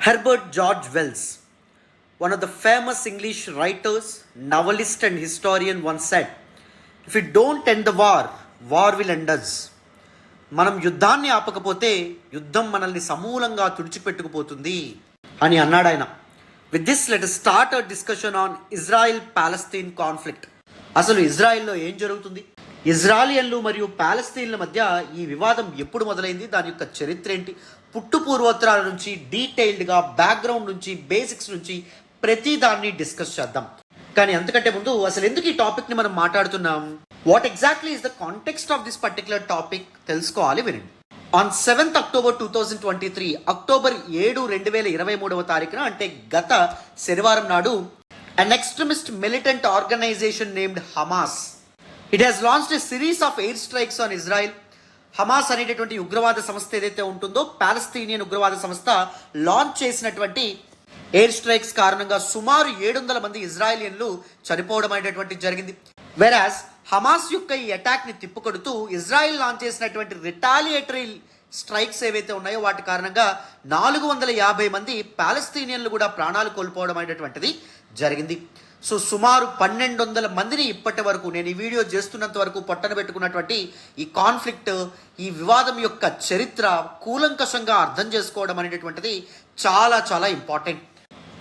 Herbert George Wells, one of the famous English writers, novelist, and historian, once said, "If we don't end the war, war will end us." మనం యుద్ధాన్ని ఆపకపోతే యుద్ధం మనల్ని సమూలంగా తుడిచిపెట్టుకుపోతుంది అని అన్నాడు ఆయన. With this let us start a discussion on Israel Palestine conflict. అసలు ఇజ్రాయిల్లో ఏం జరుగుతుంది, ఇజ్రాయిలియన్లు మరియు పాలస్తీన్ల మధ్య ఈ వివాదం ఎప్పుడు మొదలైంది, దాని యొక్క చరిత్ర ఏంటి, పుట్టు పూర్వోత్తరాల నుంచి డీటెయిల్డ్గా బ్యాక్గ్రౌండ్ నుంచి బేసిక్స్ నుంచి ప్రతి దాన్ని డిస్కస్ చేద్దాం. కానీ అంతకంటే ముందు అసలు ఎందుకు ఈ టాపిక్ని మనం మాట్లాడుతున్నాం, what exactly is the context of this particular topic తెలుసుకోవాలి, వినండి. ఆన్ 7th October 2023, అక్టోబర్ 7, 2023 అంటే గత శనివారం నాడు an extremist militant organisation named Hamas, it has launched a series of air strikes on Israel. Hamas అనేటటువంటి ఉగ్రవాద సంస్థ ఏదైతే ఉంటుందో, పాలస్తీనియన్ ఉగ్రవాద సంస్థ లాంచ్ చేసినటువంటి ఎయిర్ స్ట్రైక్స్ కారణంగా సుమారు 700 మంది ఇజ్రాయిలియన్లు చనిపోవడం అనేటటువంటి జరిగింది. వెరాజ్ హమాస్ యొక్క ఈ అటాక్ని తిప్పుకొడుతూ ఇజ్రాయిల్ లాంచ్ చేసినటువంటి రిటాలియేటరీ స్ట్రైక్స్ ఏవైతే ఉన్నాయో వాటి కారణంగా 450 మంది పాలస్తీనియన్లు కూడా ప్రాణాలు కోల్పోవడం అనేటటువంటిది జరిగింది. సో సుమారు 1200 మందిని ఇప్పటి వరకు, నేను ఈ వీడియో చేస్తున్నంత వరకు పట్టణ పెట్టుకున్నటువంటి ఈ కాన్ఫ్లిక్ట్, ఈ వివాదం యొక్క చరిత్ర కూలంకషంగా అర్థం చేసుకోవడం అనేటటువంటిది చాలా చాలా ఇంపార్టెంట్.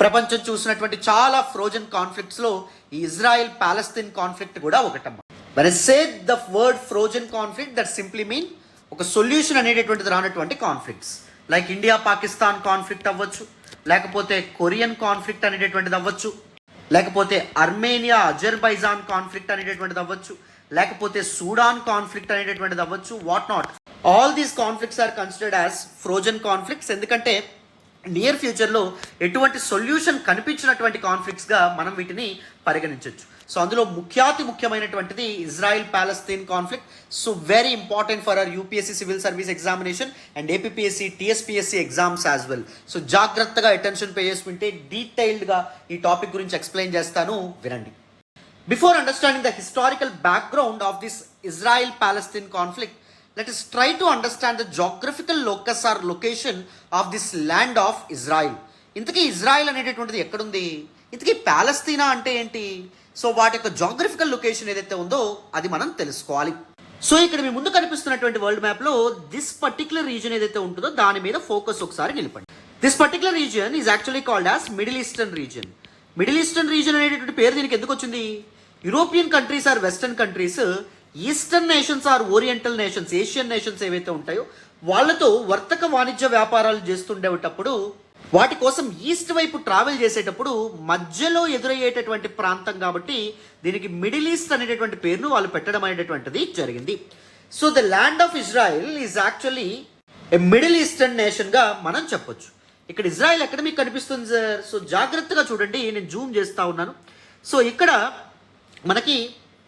ప్రపంచం చూసినటువంటి చాలా ఫ్రోజన్ కాన్ఫ్లిక్ట్స్లో ఈ ఇజ్రాయెల్ పాలస్తీన్ కాన్ఫ్లిక్ట్ కూడా ఒకటమ్మ. when I say the word frozen conflict, that simply mean ఒక సొల్యూషన్ అనేటటువంటిది రానటువంటి conflicts, like India Pakistan conflict అవ్వచ్చు, లేకపోతే కొరియన్ కాన్ఫ్లిక్ట్ అనేటటువంటిది అవ్వచ్చు, లేకపోతే అర్మేనియా అజర్బైజాన్ కాన్ఫ్లిక్ట్ అనేటటువంటిది అవ్వచ్చు, లేకపోతే సూడాన్ కాన్ఫ్లిక్ట్ అనేటటువంటిది అవ్వచ్చు, what not. All these conflicts are considered as frozen conflicts, ఎందుకంటే నియర్ ఫ్యూచర్లో ఎటువంటి సొల్యూషన్ కనిపించినటువంటి కాన్ఫ్లిక్ట్స్గా మనం వీటిని పరిగణించవచ్చు. సో అందులో ముఖ్యమైనటువంటిది Israel Palestine conflict. So very important for our UPSC civil service examination and APSC TSPSC exams as well. So జాగ్రత్తగా అటెన్షన్ పే చేసుకుంటే డీటెయిల్డ్గా ఈ టాపిక్ గురించి ఎక్స్ప్లెయిన్ చేస్తాను, వినండి. Before understanding the historical background of this Israel Palestine conflict, let us try to understand the geographical locus or location of this land of Israel. ఇంతకీ Israel అనేటటువంటిది ఎక్కడుంది, ఇంతకీ పాలస్తీనా అంటే ఏంటి, సో వాటి యొక్క జాగ్రఫికల్ లొకేషన్ ఏదైతే ఉందో అది మనం తెలుసుకోవాలి. సో ఇక్కడ మీ ముందు కనిపిస్తున్నటువంటి వరల్డ్ మ్యాప్లో దిస్ పర్టికులర్ రీజన్ ఏదైతే ఉంటుందో దాని మీద ఫోకస్ ఒకసారి నిలపండి. This particular region is actually called as Middle Eastern region. Middle Eastern region అనేటటువంటి పేరు దీనికి ఎందుకు వచ్చింది, European countries or western countries, eastern nations or oriental nations, Asian nations ఏవైతే ఉంటాయో వాళ్ళతో వర్తక వాణిజ్య వ్యాపారాలు చేస్తుండేటప్పుడు వాటి కోసం ఈస్ట్ వైపు ట్రావెల్ చేసేటప్పుడు మధ్యలో ఎదురయ్యేటటువంటి ప్రాంతం కాబట్టి దీనికి మిడిల్ ఈస్ట్ అనేటటువంటి పేరును వాళ్ళు పెట్టడం అనేటటువంటిది జరిగింది. So the land of Israel is actually a Middle Eastern నేషన్గా మనం చెప్పొచ్చు. ఇక్కడ ఇజ్రాయిల్ ఎక్కడ మీకు కనిపిస్తుంది సార్, సో జాగ్రత్తగా చూడండి, నేను జూమ్ చేస్తూ ఉన్నాను. సో ఇక్కడ మనకి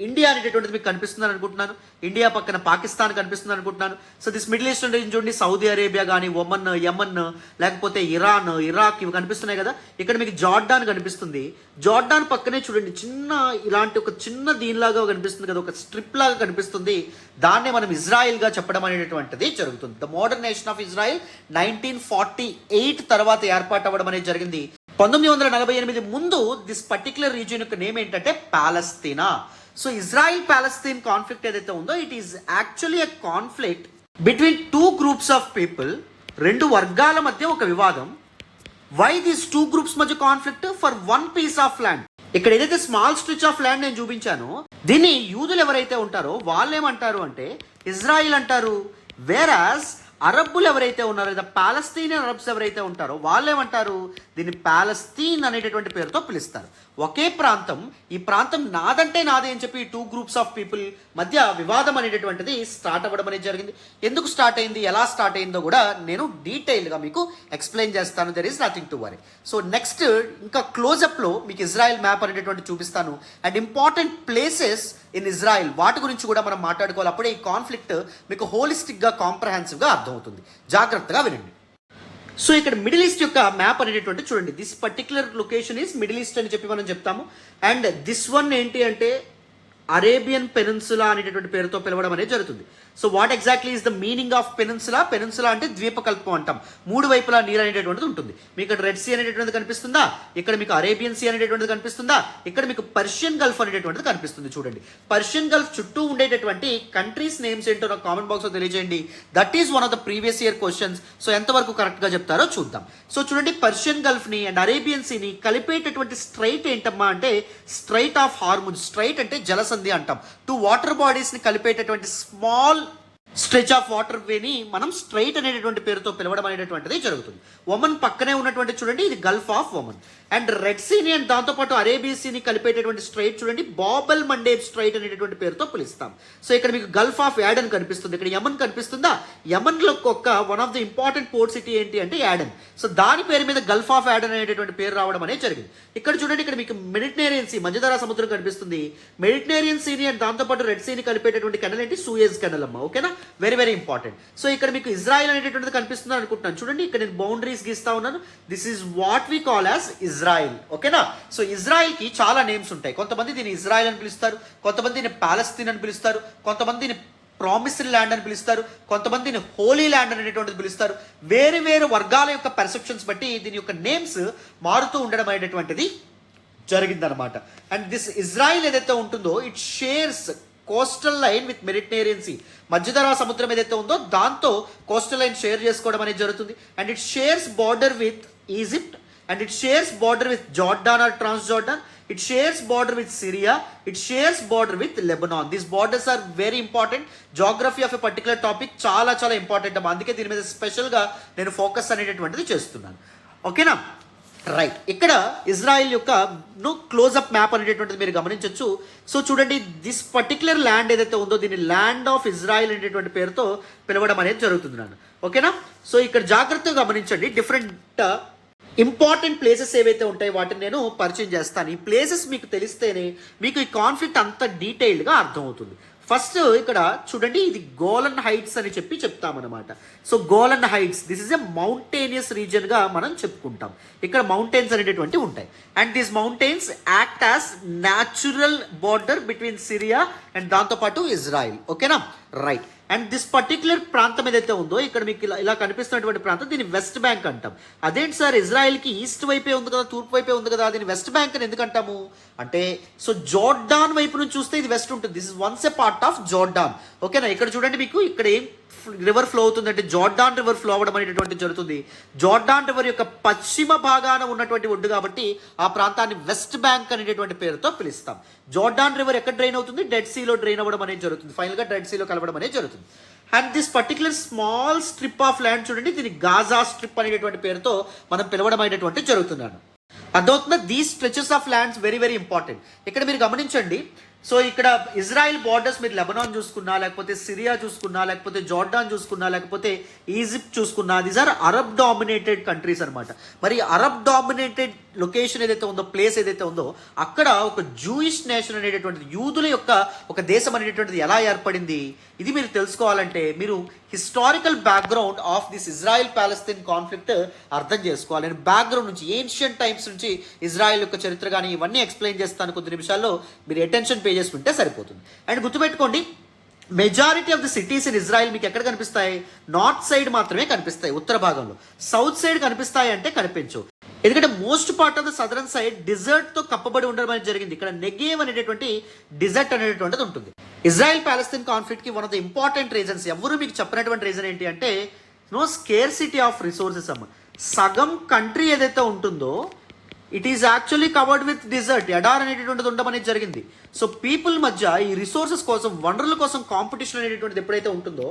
ఇండియా అనేటటువంటిది మీకు కనిపిస్తుంది అనుకుంటున్నాను, ఇండియా పక్కన పాకిస్తాన్ కనిపిస్తుంది అనుకుంటున్నాను. So this middle Eastern reason చూడండి, సౌదీ అరేబియా కానీ, ఒమన్, యమన్, లేకపోతే ఇరాన్, ఇరాక్, ఇవి కనిపిస్తున్నాయి కదా. ఇక్కడ మీకు జార్డాన్ కనిపిస్తుంది, జార్డాన్ పక్కనే చూడండి చిన్న ఇలాంటి ఒక చిన్న దీనిలాగా కనిపిస్తుంది కదా, ఒక స్ట్రిప్ లాగా కనిపిస్తుంది, దాన్నే మనం ఇజ్రాయిల్గా చెప్పడం అనేటటువంటిది జరుగుతుంది. The modern nation of Israel 1948 తర్వాత ఏర్పాటు అవ్వడం అనేది జరిగింది. 1948 ముందు దిస్ పర్టికులర్ రీజియన్ యొక్క నేమ్ ఏంటంటే పాలస్తీనా. సో ఇజ్రాయిల్ పాలస్తీన్ కాన్ఫ్లిక్ట్ ఏదైతే ఉందో it is actually a conflict between 2 groups of people, 2 వర్గాల మధ్య ఒక వివాదం. వై దీస్ 2 groups మధ్య conflict, for 1 piece of land. ఇక్కడ ఏదైతే స్మాల్ స్ట్రిచ్ ఆఫ్ ల్యాండ్ నేను చూపించానో దీన్ని యూదులు ఎవరైతే ఉంటారో వాళ్ళు ఏమంటారు అంటే ఇజ్రాయిల్ అంటారు. వేరాజ్ అరబ్బులు ఎవరైతే ఉన్నారో లేదా పాలస్తీనియన్ అరబ్స్ ఎవరైతే ఉంటారో వాళ్ళు ఏమంటారు, దీన్ని పాలస్తీన్ అనేటటువంటి పేరుతో పిలుస్తారు. ఒకే ప్రాంతం, ఈ ప్రాంతం నాదంటే నాదే అని చెప్పి 2 groups ఆఫ్ పీపుల్ మధ్య వివాదం అనేటటువంటిది స్టార్ట్ అవ్వడం అనేది జరిగింది. ఎందుకు స్టార్ట్ అయింది, ఎలా స్టార్ట్ అయిందో కూడా నేను డీటెయిల్గా మీకు ఎక్స్ప్లెయిన్ చేస్తాను. There is nothing to worry. So next ఇంకా క్లోజప్లో మీకు ఇజ్రాయెల్ మ్యాప్ అనేటటువంటి చూపిస్తాను and important places in Israel, వాటి గురించి కూడా మనం మాట్లాడుకోవాలి. అప్పుడే ఈ కాన్ఫ్లిక్ట్ మీకు హోలిస్టిక్గా కాంప్రహెన్సివ్గా అర్థమవుతుంది. జాగ్రత్తగా వినండి. సో ఇక్కడ మిడిల్ ఈస్ట్ యొక్క మ్యాప్ అనేటటువంటి చూడండి, this particular location is middle east అని చెప్పి మనం చెప్తాము. అండ్ దిస్ వన్ ఏంటి అంటే అరేబియన్ పెనిన్సులా అనేటటువంటి పేరుతో పిలవడం అనేది జరుగుతుంది. So what exactly is the meaning of peninsula? Peninsula అంటే ద్వీపకల్పం అంటాం. మూడు వైపులా నీరు అనేటటువంటిది ఉంటుంది. మీకు ఇక్కడ రెడ్ సీ అనేటటువంటిది కనిపిస్తుందా, ఇక్కడ మీకు అరేబియన్ సీ అనేటటువంటిది కనిపిస్తుందా, ఇక్కడ మీకు పర్షియన్ గల్ఫ్ అనేటటువంటిది కనిపిస్తుంది. చూడండి, పర్షియన్ గల్ఫ్ చుట్టూ ఉండేటటువంటి కంట్రీస్ నేమ్స్ ఏంటో నాకు కామెంట్ బాక్స్లో తెలియజేయండి. That is one of the previous year questions. So ఎంతవరకు కరెక్ట్గా చెప్తారో చూద్దాం. సో చూడండి, పర్షియన్ గల్ఫ్ని అండ్ అరేబియన్ సీని కలిపేటటువంటి స్ట్రైట్ ఏంటమ్మా అంటే స్ట్రైట్ ఆఫ్ హార్ముజ్. స్ట్రైట్ అంటే జలసంధి అంటాం. టూ వాటర్ బాడీస్ని కలిపేటటువంటి స్మాల్ స్ట్రెచ్ ఆఫ్ వాటర్ వేని మనం స్ట్రైట్ అనేటటువంటి పేరుతో పిలవడం అనేటటువంటిది జరుగుతుంది. ఒమన్ పక్కనే ఉన్నటువంటి చూడండి, ఇది Gulf of Oman. And red సీని అండ్ దాంతోపాటు అరేబియన్ సీని కలిపేటటువంటి స్ట్రైట్ చూడండి, బాబల్ మండేబ్ స్ట్రైట్ అనేటటువంటి పేరుతో పిలుస్తాం. సో ఇక్కడ మీకు గల్ఫ్ ఆఫ్ యాడన్ కనిపిస్తుంది, ఇక్కడ యమన్ కనిపిస్తుందా? యమన్లో ఒక one of the important port city ఏంటి అంటే యాడన్. సో దాని పేరు మీద గల్ఫ్ ఆఫ్ యాడన్ అనేటటువంటి పేరు రావడం అనేది జరిగింది. ఇక్కడ చూడండి, ఇక్కడ మీకు మెడిటరేనియన్ సీ, మధ్యధరా సముద్రం కనిపిస్తుంది. మెడిటరేనియన్ సీని అండ్ దాంతోపాటు రెడ్ సీని కలిపేటటువంటి కెనల్ ఏంటి? సూయజ్ కెనల్ అమ్మ. ఓకేనా, వెరీ వెరీ ఇంపార్టెంట్. సో ఇక్కడ మీకు ఇజ్రాయెల్ అనేటటువంటిది కనిపిస్తుంది అనుకుంటున్నాను. చూడండి, ఇక్కడ నేను బౌండరీస్ గీస్తా ఉన్నాను. This is what we call as Israel. ఓకేనా. సో ఇజ్రాయిల్ కి చాలా నేమ్స్ ఉంటాయి. కొంతమంది దీన్ని ఇజ్రాయిల్ అని పిలుస్తారు, కొంతమంది దీన్ని పాలస్తీన్ అని పిలుస్తారు, కొంతమంది దీన్ని ప్రామిస్డ్ ల్యాండ్ అని పిలుస్తారు, కొంతమందిని హోలీ ల్యాండ్ అనేటువంటిది పిలుస్తారు. వేరు వేరు వర్గాల యొక్క పర్సెప్షన్స్ బట్టి దీని యొక్క నేమ్స్ మారుతూ ఉండడం అనేటటువంటిది జరిగిందనమాట. అండ్ దిస్ ఇజ్రాయిల్ ఏదైతే ఉంటుందో it shares coastal line with Mediterranean sea. మధ్యధరా సముద్రం ఏదైతే ఉందో దాంతో కోస్టల్ లైన్ షేర్ చేసుకోవడం అనేది జరుగుతుంది. And it shares border with Egypt, and it shares border with Jordan or Transjordan. It shares border with Syria. It shares border with Lebanon. These borders are very important. Geography of a particular topic చాలా చాలా important అమ్మా. అందుకే దీని మీద స్పెషల్గా నేను focus అనేటటువంటిది చేస్తున్నాను. ఓకేనా, రైట్. ఇక్కడ ఇజ్రాయిల్ యొక్క క్లోజ్అప్ మ్యాప్ అనేటటువంటిది మీరు గమనించవచ్చు. సో చూడండి, దిస్ పర్టికులర్ ల్యాండ్ ఏదైతే ఉందో దీన్ని ల్యాండ్ ఆఫ్ ఇజ్రాయిల్ అనేటువంటి పేరుతో పిలవడం అనేది జరుగుతుంది. ఓకేనా. సో ఇక్కడ జాగ్రత్తగా గమనించండి, డిఫరెంట్ ఇంపార్టెంట్ ప్లేసెస్ ఏవైతే ఉంటాయో వాటిని నేను పరిచయం చేస్తాను. ఈ ప్లేసెస్ మీకు తెలిస్తేనే మీకు ఈ కాన్ఫ్లిక్ట్ అంత డీటెయిల్డ్గా అర్థమవుతుంది. ఫస్ట్ ఇక్కడ చూడండి, ఇది గోలన్ హైట్స్ అని చెప్పి చెప్తామన్నమాట. So Golan Heights, this is a mountainous రీజియన్గా మనం చెప్పుకుంటాం. ఇక్కడ మౌంటైన్స్ అనేటువంటి ఉంటాయి. And these mountains act as natural border between Syria and దాంతోపాటు ఇజ్రాయిల్. ఓకేనా, రైట్. అండ్ దిస్ పర్టిక్యులర్ ప్రాంతం ఏదైతే ఉందో ఇక్కడ మీకు ఇలా కనిపిస్తున్నటువంటి ప్రాంతం దీన్ని వెస్ట్ బ్యాంక్ అంటాం. అదేంటి సార్, ఇజ్రాయెల్కి ఈస్ట్ వైపే ఉంది కదా, తూర్పు వైపే ఉంది కదా, దీన్ని వెస్ట్ బ్యాంక్ అని ఎందుకు అంటాము అంటే, సో జోర్డాన్ వైపు నుంచి చూస్తే ఇది వెస్ట్ ఉంటుంది. This is once a part of Jordan. ఓకేనా, ఇక్కడ చూడండి, మీకు ఇక్కడ ఏం రివర్ ఫ్లో అవుతుంది అంటే జోర్డాన్ రివర్ ఫ్లో అవ్వడం అనేటటువంటి జరుగుతుంది. జోర్డాన్ రివర్ యొక్క పశ్చిమ భాగాన ఉన్నటువంటి ఒడ్డు కాబట్టి ఆ ప్రాంతాన్ని వెస్ట్ బ్యాంక్ అనేటటువంటి పేరుతో పిలుస్తాం. జోర్డాన్ రివర్ ఎక్కడ డ్రైన్ అవుతుంది? డెడ్ సీలో డ్రైన్ అవ్వడం అనేది జరుగుతుంది. ఫైనల్గా డెడ్ సీలో కలవడం అనేది జరుగుతుంది. And this particular small strip of land చూడండి, దీన్ని గాజా స్ట్రిప్ అనేటటువంటి పేరుతో మనం పిలవడం అనేటువంటి జరుగుతున్నాను. అర్థమవుతుందా? These stretches of lands very very important. ఇక్కడ మీరు గమనించండి, సో ఇక్కడ ఇజ్రాయిల్ బార్డర్స్ మీరు లెబనాన్ చూసుకున్నా, లేకపోతే సిరియా చూసుకున్నా, లేకపోతే జోర్డాన్ చూసుకున్నా, లేకపోతే ఈజిప్ట్ చూసుకున్నా, these are Arab dominated countries అనమాట. మరి అరబ్ డామినేటెడ్ లొకేషన్ ఏదైతే ఉందో, ప్లేస్ ఏదైతే ఉందో, అక్కడ ఒక జూయిష్ నేషన్ అనేటటువంటిది, యూదుల యొక్క ఒక దేశం అనేటటువంటిది ఎలా ఏర్పడింది, ఇది మీరు తెలుసుకోవాలంటే మీరు historical background of this Israel Palestine conflict అర్థం చేసుకోవాలి. నేను బ్యాక్గ్రౌండ్ నుంచి, ఏన్షియంట్ టైమ్స్ నుంచి ఇజ్రాయిల్ యొక్క చరిత్ర కానీ ఇవన్నీ ఎక్స్ప్లెయిన్ చేస్తాను కొద్ది నిమిషాల్లో. మీరు అటెన్షన్ పే చేసుకుంటే సరిపోతుంది. అండ్ గుర్తుపెట్టుకోండి, majority of the cities in Israel మీకు ఎక్కడ కనిపిస్తాయి? నార్త్ సైడ్ మాత్రమే కనిపిస్తాయి, ఉత్తర భాగంలో. సౌత్ సైడ్ కనిపిస్తాయి అంటే కనిపించవు. ఎందుకంటే most part of the southern side డిజర్ట్తో కప్పబడి ఉండడం అనేది జరిగింది. ఇక్కడ నెగేవ్ అనేటటువంటి డిజర్ట్ అనేటటువంటిది ఉంటుంది. ఇజ్రాయిల్ ప్యాలెస్తీన్ కాన్ఫ్లిక్ట్కి one of the important reasons, ఎవరు మీకు చెప్పినటువంటి రీజన్ ఏంటి అంటే నో స్కేర్సిటీ ఆఫ్ రిసోర్సెస్ అమ్మ. సగం కంట్రీ ఏదైతే ఉంటుందో it is actually covered with desert, ఎడార్ అనేటటువంటిది ఉండడం అనేది జరిగింది. సో పీపుల్ మధ్య ఈ రిసోర్సెస్ కోసం, వనరుల కోసం కాంపిటీషన్ అనేటటువంటిది ఎప్పుడైతే ఉంటుందో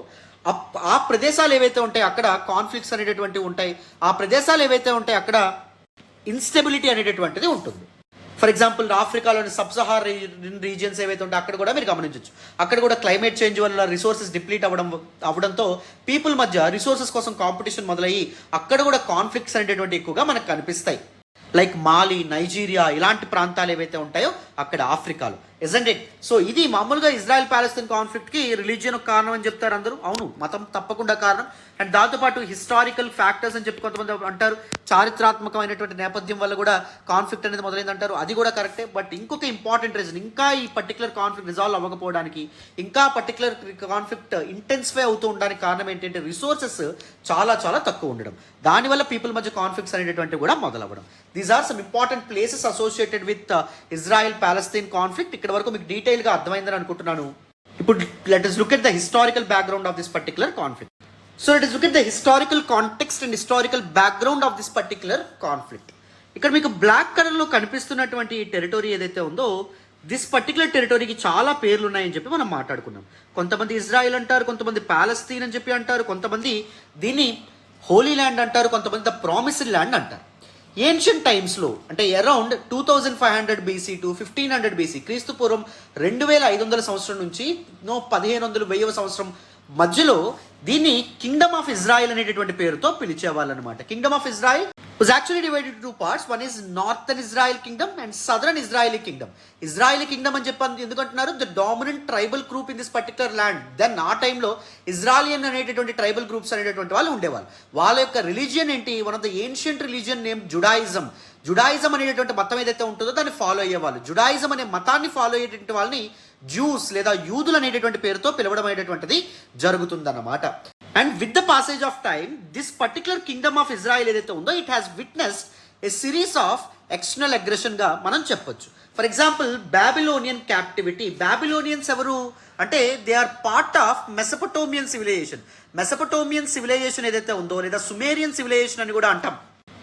ఆ ప్రదేశాలు ఏవైతే ఉంటాయి అక్కడ కాన్ఫ్లిక్ట్స్ అనేటటువంటివి ఉంటాయి. ఆ ప్రదేశాలు ఏవైతే ఉంటాయి అక్కడ ఇన్స్టెబిలిటీ అనేటటువంటిది ఉంటుంది. ఫర్ ఎగ్జాంపుల్ ఆఫ్రికాలోని సబ్సహార్ రీజియన్స్ ఏవైతే ఉంటాయో అక్కడ కూడా మీరు గమనించవచ్చు. అక్కడ కూడా క్లైమేట్ చేంజ్ వల్ల రిసోర్సెస్ డిప్లీట్ అవ్వడంతో పీపుల్ మధ్య రిసోర్సెస్ కోసం కాంపిటీషన్ మొదలయ్యి అక్కడ కూడా కాన్ఫ్లిక్ట్స్ అనేటటువంటి ఎక్కువగా మనకు కనిపిస్తాయి. లైక్ మాలి, నైజీరియా ఇలాంటి ప్రాంతాలు ఏవైతే ఉంటాయో అక్కడ ఆఫ్రికాలో. Isn't it? సో ఇది మామూలుగా ఇజ్రాయెల్ పాలస్తీన్ కాన్ఫ్లిక్ట్కి రిలీజియన్ ఒక కారణం అని చెప్తారు అందరూ. అవును, మతం తప్పకుండా కారణం. అండ్ దాంతోపాటు హిస్టారికల్ ఫ్యాక్టర్స్ అని చెప్పి కొంతమంది అంటారు, చారిత్రాత్మకమైనటువంటి నేపథ్యం వల్ల కూడా కాన్ఫ్లిక్ట్ అనేది మొదలైంది అంటారు. అది కూడా కరెక్టే. బట్ ఇంకొక ఇంపార్టెంట్ రీజన్, ఇంకా ఈ పర్టికులర్ కాన్ఫ్లిక్ట్ రిజాల్వ్ అవ్వకపోవడానికి, ఇంకా పర్టికులర్ కాన్ఫ్లిక్ట్ ఇంటెన్సిఫై అవుతూ ఉండడానికి కారణం ఏంటంటే రిసోర్సెస్ చాలా చాలా తక్కువ ఉండడం. దానివల్ల పీపుల్ మధ్య కాన్ఫ్లిక్ట్స్ అనేటటువంటి కూడా మొదలవ్వడం. These are some important places associated with Israel Palestine conflict. ఇక్కడ వరకు మీకు డీటెయిల్గా అర్థమైందని అనుకుంటున్నాను. ఇప్పుడు let us look at the historical background of this particular conflict. So let us look at the historical context and historical background of this particular conflict. ఇక్కడ మీకు black కలర్లో కనిపిస్తున్నటువంటి టెరిటరీ ఏదైతే ఉందో, దిస్ పర్టికులర్ టెరిటరీకి చాలా పేర్లు ఉన్నాయని చెప్పి మనం మాట్లాడుకున్నాం. కొంతమంది ఇజ్రాయెల్ అంటారు, కొంతమంది పాలస్తీన్ అని చెప్పి అంటారు, కొంతమంది దీన్ని హోలీ ల్యాండ్ అంటారు, కొంతమంది ద ప్రామిస్డ్ ల్యాండ్ అంటారు. ఏన్షియంట్ టైమ్స్లో అంటే అరౌండ్ 2500 బీసీ టు 1500 బీసీ, క్రీస్తు పూర్వం 2500 సంవత్సరం నుంచి 1500 సంవత్సరం మధ్యలో దీన్ని కింగ్డమ్ ఆఫ్ ఇజ్రాయిల్ అనేటటువంటి పేరుతో పిలిచేవాళ్ళు అనమాట. Kingdom of Israel was actually divided into 2 parts. One is northern Israel kingdom and southern Israeli kingdom. Israeli kingdom అని చెప్పి ఎందుకంటున్నారు, the dominant tribal group in this particular land. Then ఆ టైంలో ఇజ్రాలియన్ అనేటటువంటి tribal groups అనేటటువంటి వాళ్ళు ఉండేవాళ్ళు. వాళ్ళ యొక్క రిలీజియన్ ఏంటి? One of the ancient religion name Judaism. Judaism అనేటటువంటి మతం ఏదైతే ఉంటుందో దాన్ని ఫాలో అయ్యేవాళ్ళు. జుడాయిజం అనే మతాన్ని ఫాలో అయ్యేటువంటి వాళ్ళని జ్యూస్ లేదా యూదులు అనేటటువంటి పేరుతో పిలవడం అనేటటువంటిది జరుగుతుందన్నమాట. And with the passage of time this particular kingdom of Israel ఏదైతే ఉందో it has witnessed a series of external అగ్రెషన్గా మనం చెప్పొచ్చు. For example Babylonian captivity. Babylonians ఎవరు అంటే they are part of Mesopotamian civilisation. Mesopotamian civilisation ఏదైతే ఉందో లేదా సుమేరియన్ సివిలైజేషన్ అని కూడా అంటాం,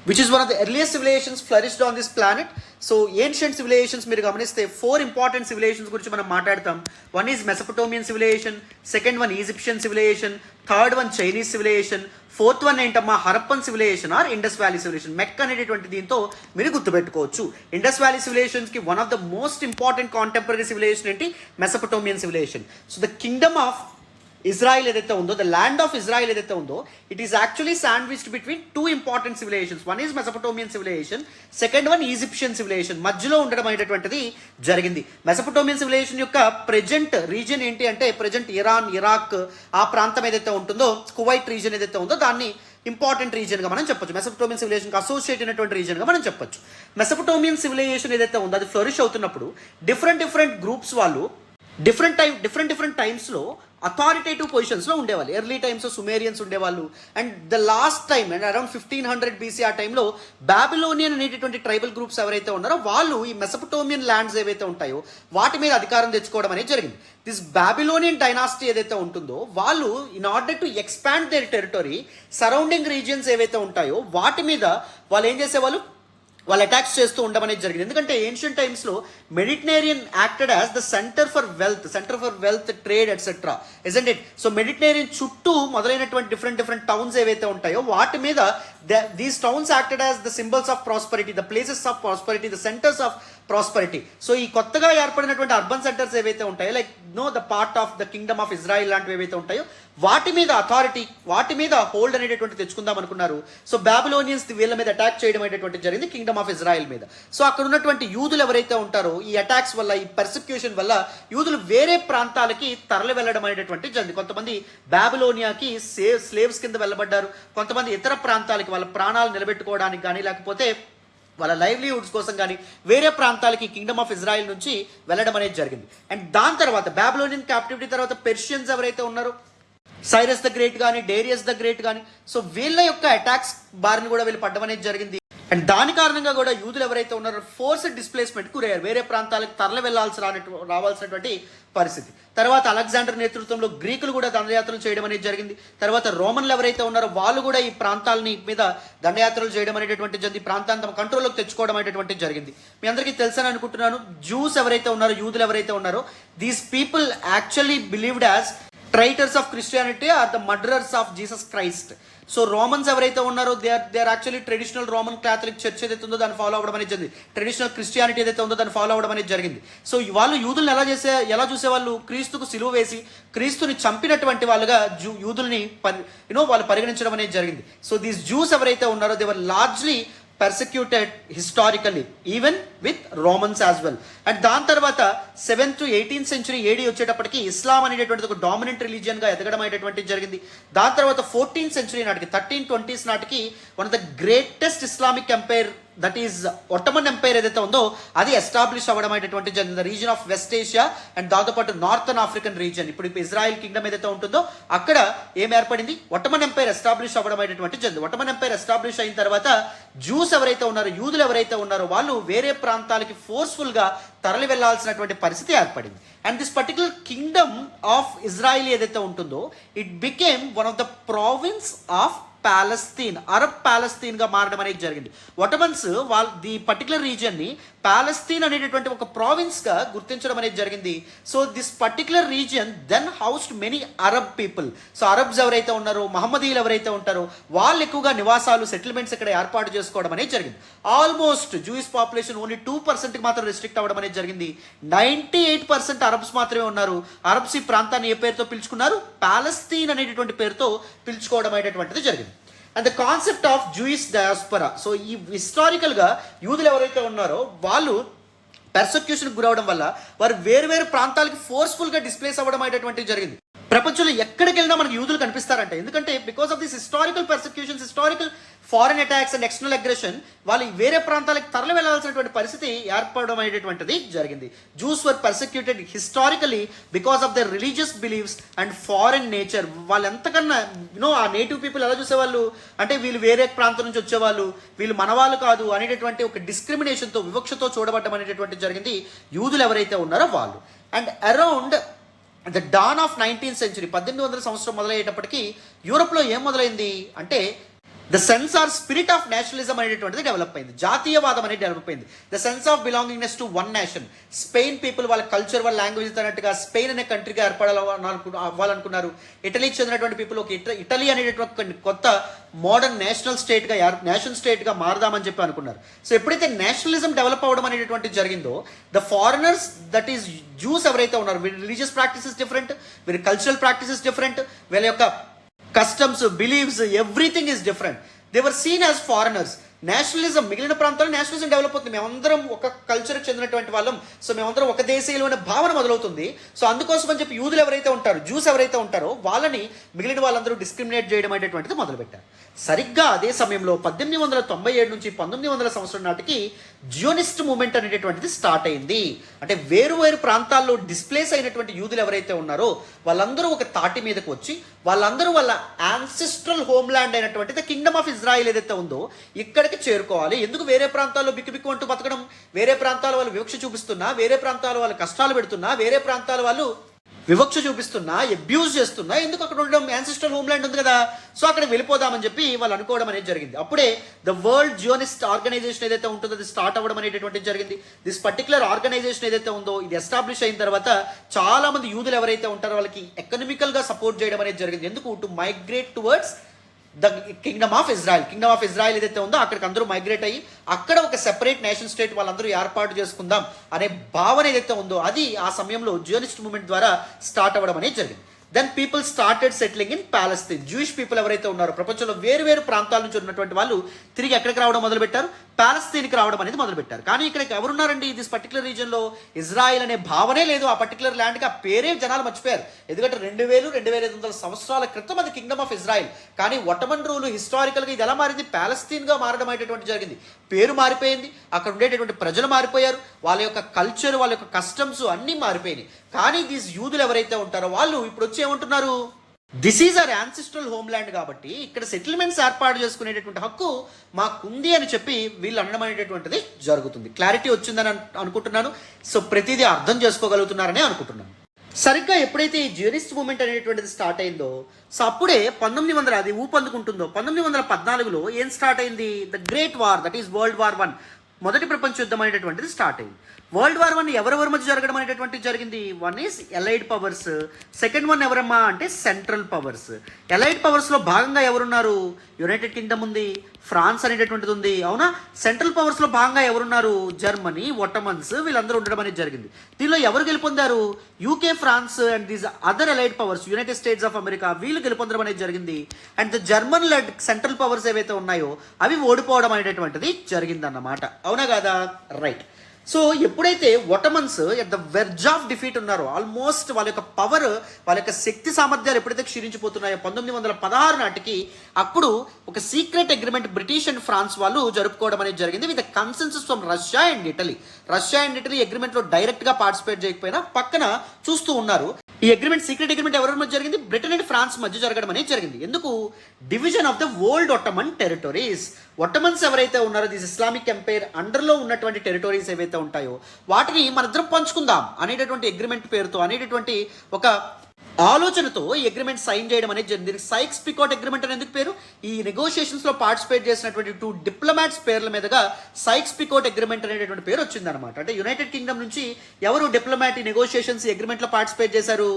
which is one of the earliest civilizations flourished on this planet. So ancient civilizations మీరు గమనిస్తే 4 important civilizations గురించి మనం మాట్లాడతాం. One is Mesopotamian civilization, second one Egyptian civilization, third one Chinese civilization, fourth one ఏంటమ్మా Harappan civilisation or Indus Valley civilisation. మెక్ అనేటటువంటి దీంతో మీరు గుర్తుపెట్టుకోవచ్చు. ఇండస్ వ్యాలీ సివిలైజేషన్స్కి one of the most important contemporary civilisation ఏంటి? Mesopotamian civilisation. So the kingdom of Israel ఏదైతే ఉందో, ద ల్యాండ్ ఆఫ్ ఇజ్రాయిల్ ఏదైతే ఉందో, it is actually sandwiched between 2 important civilisations. One is Mesopotamian civilisation, second one Egyptian civilisation. మధ్యలో ఉండడం అనేటటువంటిది జరిగింది. Mesopotamian civilisation యొక్క ప్రెజెంట్ రీజియన్ ఏంటి అంటే ప్రెజెంట్ ఇరాన్, ఇరాక్ ఆ ప్రాంతం ఏదైతే ఉంటుందో, కువైట్ రీజియన్ ఏదైతే ఉందో దాన్ని ఇంపార్టెంట్ రీజియన్గా మనం చెప్పొచ్చు. మెసపటోమియన్ సివిలైజేషన్కి అసోసియేట్ అయినటువంటి రీజియన్గా మనం చెప్పొచ్చు. మెసపటోమియన్ సివిలైజేషన్ ఏదైతే ఉందో అది ఫ్లరిష్ అవుతున్నప్పుడు డిఫరెంట్ గ్రూప్స్ వాళ్ళు డిఫరెంట్ టైమ్స్లో అథారిటేటివ్ పొజిషన్స్లో ఉండేవాళ్ళు. ఎర్లీ టైమ్స్ సుమేరియన్స్ ఉండేవాళ్ళు. And the last time and around 1500 BC ఆ టైంలో బాబిలోనియన్ అనేటటువంటి ట్రైబల్ గ్రూప్స్ ఎవరైతే ఉన్నారో వాళ్ళు ఈ మెసపటోమియన్ ల్యాండ్స్ ఏవైతే ఉంటాయో వాటి మీద అధికారం తెచ్చుకోవడం అనేది జరిగింది. దిస్ బాబిలోనియన్ డైనాసిటీ ఏదైతే ఉంటుందో వాళ్ళు in order to expand their territory, surrounding regions ఏవైతే ఉంటాయో వాటి మీద వాళ్ళు ఏం చేసేవాళ్ళు, వాళ్ళు అటాక్స్ చేస్తూ ఉండడం అనేది జరిగింది. ఎందుకంటే ఏన్షియంట్ టైమ్స్లో Mediterranean acted as the centre for wealth trade etcetera, isn't it? So Mediterranean చుట్టూ మొదలైనటువంటి డిఫరెంట్ టౌన్స్ ఏవైతే ఉంటాయో వాటి మీద these towns acted as the symbols of prosperity, the places of prosperity, the centres of prosperity. So ఈ కొత్తగా ఏర్పడినటువంటి urban centres ఏవైతే ఉంటాయో like the part of the kingdom of Israel లాంటివి ఏవైతే ఉంటాయో వాటి మీద అథారిటీ, వాటి మీద హోల్డ్ అనేటటువంటి తెచ్చుకుందాం అనుకున్నారు. సో బాబిలోనియన్స్ వీళ్ళ మీద అటాక్ చేయడం అనేటువంటి జరిగింది కింగ్డమ్ ఆఫ్ ఇజ్రాయిల్ మీద. సో అక్కడ ఉన్నటువంటి యూదులు ఎవరైతే ఉంటారో ఈ అటాక్స్ వల్ల, ఈ పర్సిక్యూషన్ వల్ల యూదులు వేరే ప్రాంతాలకి తరలి వెళ్ళడం అనేటటువంటి జరిగింది. కొంతమంది బాబిలోనియాకి స్లేవ్స్ కింద వెళ్ళబడ్డారు, కొంతమంది ఇతర ప్రాంతాలకి వాళ్ళ ప్రాణాలు నిలబెట్టుకోవడానికి కానీ లేకపోతే వాళ్ళ లైవ్లీహుడ్స్ కోసం కానీ వేరే ప్రాంతాలకి కింగ్డమ్ ఆఫ్ ఇజ్రాయిల్ నుంచి వెళ్ళడం అనేది జరిగింది. అండ్ దాని తర్వాత బాబిలోనియన్ క్యాప్టివిటీ తర్వాత పెర్షియన్స్ ఎవరైతే ఉన్నారో, సైరస్ ద గ్రేట్ కానీ, డేరియస్ ద గ్రేట్ కానీ, సో వీళ్ళ యొక్క అటాక్స్ బారిని కూడా వీళ్ళు పడ్డం అనేది జరిగింది. అండ్ దాని కారణంగా కూడా యూదులు ఎవరైతే ఉన్నారో ఫోర్స్డ్ డిస్ప్లేస్మెంట్ గురయ్యారు, వేరే ప్రాంతాలకు తరలి రావాల్సినటువంటి పరిస్థితి. తర్వాత అలెగ్జాండర్ నేతృత్వంలో గ్రీకులు కూడా దండయాత్రలు చేయడం అనేది జరిగింది. తర్వాత రోమన్లు ఎవరైతే ఉన్నారో వాళ్ళు కూడా ఈ ప్రాంతాలని మీద దండయాత్రలు చేయడం అనేటటువంటి జరిగింది, ప్రాంతాన్ని తమ కంట్రోల్లోకి తెచ్చుకోవడం అనేటటువంటి జరిగింది. మీ అందరికీ తెలుసని అనుకుంటున్నాను. జూస్ ఎవరైతే ఉన్నారో, యూదులు ఎవరైతే ఉన్నారో, these people actually believed as traitors of Christianity or the murderers of Jesus Christ. So Romans ఎవరైతే ఉన్నారో they are actually traditional Roman Catholic church ఏదైతే ఉందో దాన్ని ఫాలో అవ్వడం అనేది జరిగింది. ట్రెడిషనల్ క్రిస్టియానిటీ ఏదైతే ఉందో దాన్ని ఫాలో అవ్వడం అనేది జరిగింది. సో వాళ్ళు యూదులను ఎలా చూసేవాళ్ళు, క్రీస్తుకు సిలువ వేసి క్రీస్తుని చంపినటువంటి వాళ్ళుగా యూదుల్ని వాళ్ళు పరిగణించడం అనేది జరిగింది. సో దీస్ జూస్ ఎవరైతే ఉన్నారో they were largely persecuted historically even with Romans as well. And దాని తర్వాత 7th to 18th century AD వచ్చేటప్పటికి ఇస్లాం అనేటటువంటిది ఒక డామినెంట్ రిలీజియన్గా ఎదగడం అనేటువంటిది జరిగింది. దాని తర్వాత 14th century నాటికి 1320s నాటికి one of the greatest Islamic empire that is Ottoman empire ఏదైతే ఉందో అది ఎస్టాబ్లిష్ అవ్వడం అనేటువంటి జరిగింది. Region of West Asia and దాంతోపాటు నార్థన్ ఆఫ్రికన్ రీజన్, ఇప్పుడు ఇజ్రాయెల్ కింగ్డమ్ ఏదైతే ఉంటుందో అక్కడ ఏం ఏర్పడింది, ఒట్టమన్ ఎంపైర్ ఎస్టాబ్లిష్ అవ్వడం అనేటువంటి జరిగింది. ఒట్టమన్ ఎంపైర్ ఎస్టాబ్లిష్ అయిన తర్వాత జ్యూస్ ఎవరైతే ఉన్నారో, యూదులు ఎవరైతే ఉన్నారో వాళ్ళు వేరే ప్రాంతాలకి ఫోర్స్ఫుల్గా తరలి వెళ్లాల్సినటువంటి పరిస్థితి ఏర్పడింది. And this particular kingdom of Israel ఏదైతే ఉంటుందో it became one of the province of Palestine, Arab పాలస్తీన్గా మారడం అనేది జరిగింది. ఒటమన్స్ ది పర్టికులర్ రీజియన్ని పాలస్తీన్ అనేటటువంటి ఒక ప్రావిన్స్గా గుర్తించడం అనేది జరిగింది. So this particular region then housed many Arab people. So Arabs ఎవరైతే ఉన్నారో, మహమ్మదీయులు ఎవరైతే ఉంటారో వాళ్ళు ఎక్కువగా నివాసాలు, సెటిల్మెంట్స్ ఇక్కడ ఏర్పాటు చేసుకోవడం అనేది జరిగింది. ఆల్మోస్ట్ జూయిష్ పాపులేషన్ ఓన్లీ 2%కి మాత్రం రిస్ట్రిక్ట్ అవ్వడం అనేది జరిగింది. 98% అరబ్స్ మాత్రమే ఉన్నారు. అరబ్స్ ఈ ప్రాంతాన్ని ఏ పేరుతో పిలుచుకున్నారు, పాలస్తీన్ అనేటటువంటి పేరుతో పిలుచుకోవడం అనేటటువంటిది జరిగింది. And the concept of Jewish డయాస్పొరా. So ఈ హిస్టారికల్గా యూదులు ఎవరైతే ఉన్నారో వాళ్ళు పర్సెక్యూషన్కి గురవడం వల్ల వారు వేరు ప్రాంతాలకి ఫోర్స్ఫుల్గా డిస్ప్లేస్ అవ్వడం అనేటటువంటిది జరిగింది. ప్రపంచంలో ఎక్కడికి వెళ్ళినా మనకు యూదులు కనిపిస్తారంట. ఎందుకంటే because of this historical persecutions, historical foreign attacks and external aggression వాళ్ళు వేరే ప్రాంతాలకు తరలి వెళ్లాల్సినటువంటి పరిస్థితి ఏర్పడడం అనేటటువంటిది జరిగింది. Jews were persecuted historically because of their religious believes and foreign nature. వాళ్ళు ఎంతకన్నా ఆ నేటివ్ పీపుల్ ఎలా చూసేవాళ్ళు అంటే వీళ్ళు వేరే ప్రాంతం నుంచి వచ్చేవాళ్ళు, వీళ్ళు మనవాళ్ళు కాదు అనేటటువంటి ఒక డిస్క్రిమినేషన్తో, వివక్షతో చూడబడ్డం అనేటటువంటిది జరిగింది యూదులు ఎవరైతే ఉన్నారో వాళ్ళు. And around the dawn of 19th century 1800 సంవత్సరం మొదలయ్యేటప్పటికీ యూరోప్లో ఏం మొదలైంది అంటే the sense or spirit of nationalism అనేటువంటిది డెవలప్ అయింది. జాతీయవాదం అనేది డెవలప్ అయింది. The sense of belongingness to one nation. Spain people వాళ్ళ కల్చర్, వాళ్ళ లాంగ్వేజ్ అన్నట్టుగా స్పెయిన్ అనే కంట్రీగా అవ్వాలనుకున్నారు. ఇటలీకి చెందినటువంటి పీపుల్ ఒక ఇటలీ అనేటటువంటి కొత్త మోడర్న్ నేషనల్ స్టేట్గా మారదామని చెప్పి అనుకున్నారు. సో ఎప్పుడైతే నేషనలిజం డెవలప్ అవ్వడం అనేటటువంటి జరిగిందో the foreigners that is Jews ఎవరైతే ఉన్నారు వీరి రిలీజియస్ ప్రాక్టీసెస్ డిఫరెంట్, వీరి కల్చరల్ ప్రాక్టీసెస్ డిఫరెంట్, వీళ్ళ యొక్క customs, beliefs, everything is different. They were seen as foreigners. Nationalism మిగిలిన ప్రాంతాల్లో నేషనలిజం డెవలప్ అవుతుంది. మేమందరం ఒక కల్చర్కి చెందినటువంటి వాళ్ళం, సో మేమందరం ఒక దేశీయులు అనే భావన మొదలవుతుంది. సో అందుకోసం అని చెప్పి యూదులు ఎవరైతే ఉంటారో, జ్యూస్ ఎవరైతే ఉంటారో వాళ్ళని మిగిలిన వాళ్ళందరూ డిస్క్రిమినేట్ చేయడం అనేటువంటిది మొదలుపెట్టారు. సరిగ్గా అదే సమయంలో 1897 నుంచి 1900 సంవత్సరం నాటికి జియోనిస్ట్ మూవ్మెంట్ అనేటటువంటిది స్టార్ట్ అయింది. అంటే వేరు ప్రాంతాల్లో డిస్ప్లేస్ అయినటువంటి యూదులు ఎవరైతే ఉన్నారో వాళ్ళందరూ ఒక తాటి మీదకి వచ్చి వాళ్ళందరూ వాళ్ళ యాన్సిస్ట్రల్ హోమ్ల్యాండ్ అయినటువంటి ద కింగ్డమ్ ఆఫ్ ఇజ్రాయిల్ ఏదైతే ఉందో ఇక్కడికి చేరుకోవాలి. ఎందుకు వేరే ప్రాంతాల్లో బిక్కు అంటూ బతకడం, వేరే ప్రాంతాల వాళ్ళు వివక్ష చూపిస్తున్నా, వేరే ప్రాంతాల వాళ్ళు కష్టాలు పెడుతున్నా, వేరే ప్రాంతాల వాళ్ళు వివక్ష చూపిస్తున్నా, అబ్యూజ్ చేస్తున్నా, ఎందుకు అక్కడ ఉండడం, యాన్సిస్ట్రల్ హోమ్ల్యాండ్ ఉంది కదా, సో అక్కడ వెళ్ళిపోదామని చెప్పి వాళ్ళు అనుకోవడం అనేది జరిగింది. అప్పుడే ద వరల్డ్ జియోనిస్ట్ ఆర్గనైజేషన్ ఏదైతే ఉంటుందో అది స్టార్ట్ అవ్వడం అనేటటువంటిది జరిగింది. దిస్ పర్టికులర్ ఆర్గనైజేషన్ ఏదైతే ఉందో ఇది ఎస్టాబ్లిష్ అయిన తర్వాత చాలా మంది యూదులు ఎవరైతే ఉంటారో వాళ్ళకి ఎకనామికల్గా సపోర్ట్ చేయడం అనేది జరిగింది. ఎందుకు, to migrate towards the kingdom of Israel ఏదైతే ఉందో అక్కడికి అందరూ మైగ్రేట్ అయ్యి అక్కడ ఒక సెపరేట్ నేషన్ స్టేట్ వాళ్ళందరూ ఏర్పాటు చేసుకుందాం అనే భావన ఏదైతే ఉందో అది ఆ సమయంలో జియోనిస్ట్ మూవ్మెంట్ ద్వారా స్టార్ట్ అవ్వడం అనేది జరిగింది. Then people started settling in Palestine. Jewish people ఎవరైతే ఉన్నారో ప్రపంచంలో వేరు ప్రాంతాల నుంచి ఉన్నటువంటి వాళ్ళు తిరిగి ఎక్కడికి రావడం మొదలుపెట్టారు, పాలస్తీన్కి రావడం అనేది మొదలుపెట్టారు. కానీ ఇక్కడికి ఎవరున్నారండి దిస్ పర్టికులర్ రీజియన్లో? ఇజ్రాయిల్ అనే భావనే లేదు ఆ పర్టికులర్ ల్యాండ్కి. ఆ పేరే జనాలు మర్చిపోయారు. ఎందుకంటే 2000-2500 సంవత్సరాల క్రితం అది కింగ్డమ్ ఆఫ్ ఇజ్రాయిల్. కానీ ఒట్టమన్ రూల్ హిస్టారికల్గా ఇది ఎలా మారింది, పాలస్తీన్గా మారడం అనేటువంటి జరిగింది. పేరు మారిపోయింది, అక్కడ ఉండేటటువంటి ప్రజలు మారిపోయారు, వాళ్ళ యొక్క కల్చర్, వాళ్ళ యొక్క కస్టమ్స్ అన్నీ మారిపోయినాయి. కానీ దీస్ యూదులు ఎవరైతే ఉంటారో వాళ్ళు ఇప్పుడు వచ్చి ఏమంటున్నారు, this is our ancestral homeland కాబట్టి ఇక్కడ సెటిల్మెంట్స్ ఏర్పాటు చేసుకునేటటువంటి హక్కు మాకుంది అని చెప్పి వీళ్ళు అనడం అనేటటువంటిది జరుగుతుంది. క్లారిటీ వచ్చిందని అనుకుంటున్నాను. సో ప్రతిదీ అర్థం చేసుకోగలుగుతున్నారని అనుకుంటున్నాను. సరిగ్గా ఎప్పుడైతే ఈ జియోనిస్ట్ మూవ్మెంట్ అనేటువంటిది స్టార్ట్ అయిందో సో అప్పుడే 1900 అది ఊపందుకుంటుందో 1914లో ఏం స్టార్ట్ అయింది, the great war, that is world war 1, మొదటి ప్రపంచ యుద్ధం అనేటటువంటిది స్టార్ట్ అయింది. వరల్డ్ వార్ 1 ఎవరెవరి మధ్య జరగడం అనేటటువంటిది జరిగింది. One is allied powers, second one ఎవరమ్మా అంటే సెంట్రల్ పవర్స్. ఎలైడ్ పవర్స్లో భాగంగా ఎవరున్నారు? యునైటెడ్ కింగ్డమ్ ఉంది, ఫ్రాన్స్ అనేటటువంటిది ఉంది, అవునా. సెంట్రల్ పవర్స్లో భాగంగా ఎవరున్నారు? జర్మనీ, ఒట్టమన్స్, వీళ్ళందరూ ఉండడం అనేది జరిగింది. దీనిలో ఎవరు గెలుపొందారు? UK, France and these other allied powers, United States of America, వీళ్ళు గెలుపొందడం అనేది జరిగింది. And the German led central powers ఏవైతే ఉన్నాయో అవి ఓడిపోవడం అనేటటువంటిది జరిగిందన్నమాట, అవునా కాదా? రైట్. సో ఎప్పుడైతే Ottomans at the verge of defeat ఉన్నారో, ఆల్మోస్ట్ వాళ్ళ యొక్క పవర్, వాళ్ళ యొక్క శక్తి సామర్థ్యాలు ఎప్పుడైతే క్షీణించిపోతున్నాయో 1916 నాటికి, అప్పుడు ఒక secret agreement British and France వాళ్ళు జరుపుకోవడం అనేది జరిగింది with consensus from Russia and Italy. Russia and Italy అగ్రిమెంట్లో డైరెక్ట్గా పార్టిసిపేట్ చేయకపోయినా పక్కన చూస్తూ ఉన్నారు. ఈ అగ్రిమెంట్, సీక్రెట్ అగ్రిమెంట్ ఎవరి మధ్య జరిగింది? బ్రిటన్ అండ్ ఫ్రాన్స్ మధ్య జరగడం అనేది జరిగింది. ఎందుకు? Division of the old Ottoman territories. Ottomans ఎవరైతే ఉన్నారో దిస్ ఇస్లామిక్ ఎంపైర్ అండర్లో ఉన్నటువంటి టెరిటరీస్ ఏవైతే ఉంటాయో వాటిని మనిద్దరం పంచుకుందాం అనేటటువంటి అగ్రిమెంట్ పేరుతో, అనేటటువంటి ఒక ఆలోచనతో ఈ అగ్రిమెంట్ సైన్ చేయడం అనేది జరిగింది. దీనికి సైక్స్ పికాట్ అగ్రిమెంట్ అని ఎందుకు పేరు? ఈ నెగోషియేషన్స్ లో పార్టిసిపేట్ చేసినటువంటి 2 డిప్లొమాట్స్ పేర్ల మీదుగా సైక్స్ పికాట్ అగ్రిమెంట్ అనేటటువంటి పేరు వచ్చిందనమాట. అంటే యునైటెడ్ కింగ్డమ్ నుంచి ఎవరు డిప్లొమాట్ ఈ నెగోషియేషన్స్ ఈ అగ్రిమెంట్ లో పార్టిసిపేట్ చేశారు?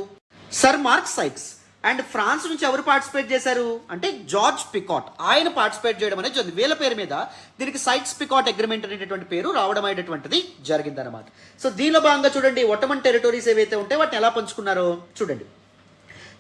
Sir Mark Sykes. And France నుంచి ఎవరు పార్టిసిపేట్ చేశారు అంటే జార్జ్ పికాట్, ఆయన పార్టిసిపేట్ చేయడం అనేది జరిగింది. వీళ్ళ పేరు మీద దీనికి సైక్స్ పికాట్ అగ్రిమెంట్ అనేటటువంటి పేరు రావడం అనేటటువంటిది జరిగిందనమాట. సో దీనిలో భాగంగా చూడండి, ఒట్టమన్ టెరిటరీస్ ఏవైతే ఉంటాయో వాటిని ఎలా పంచుకున్నారో చూడండి.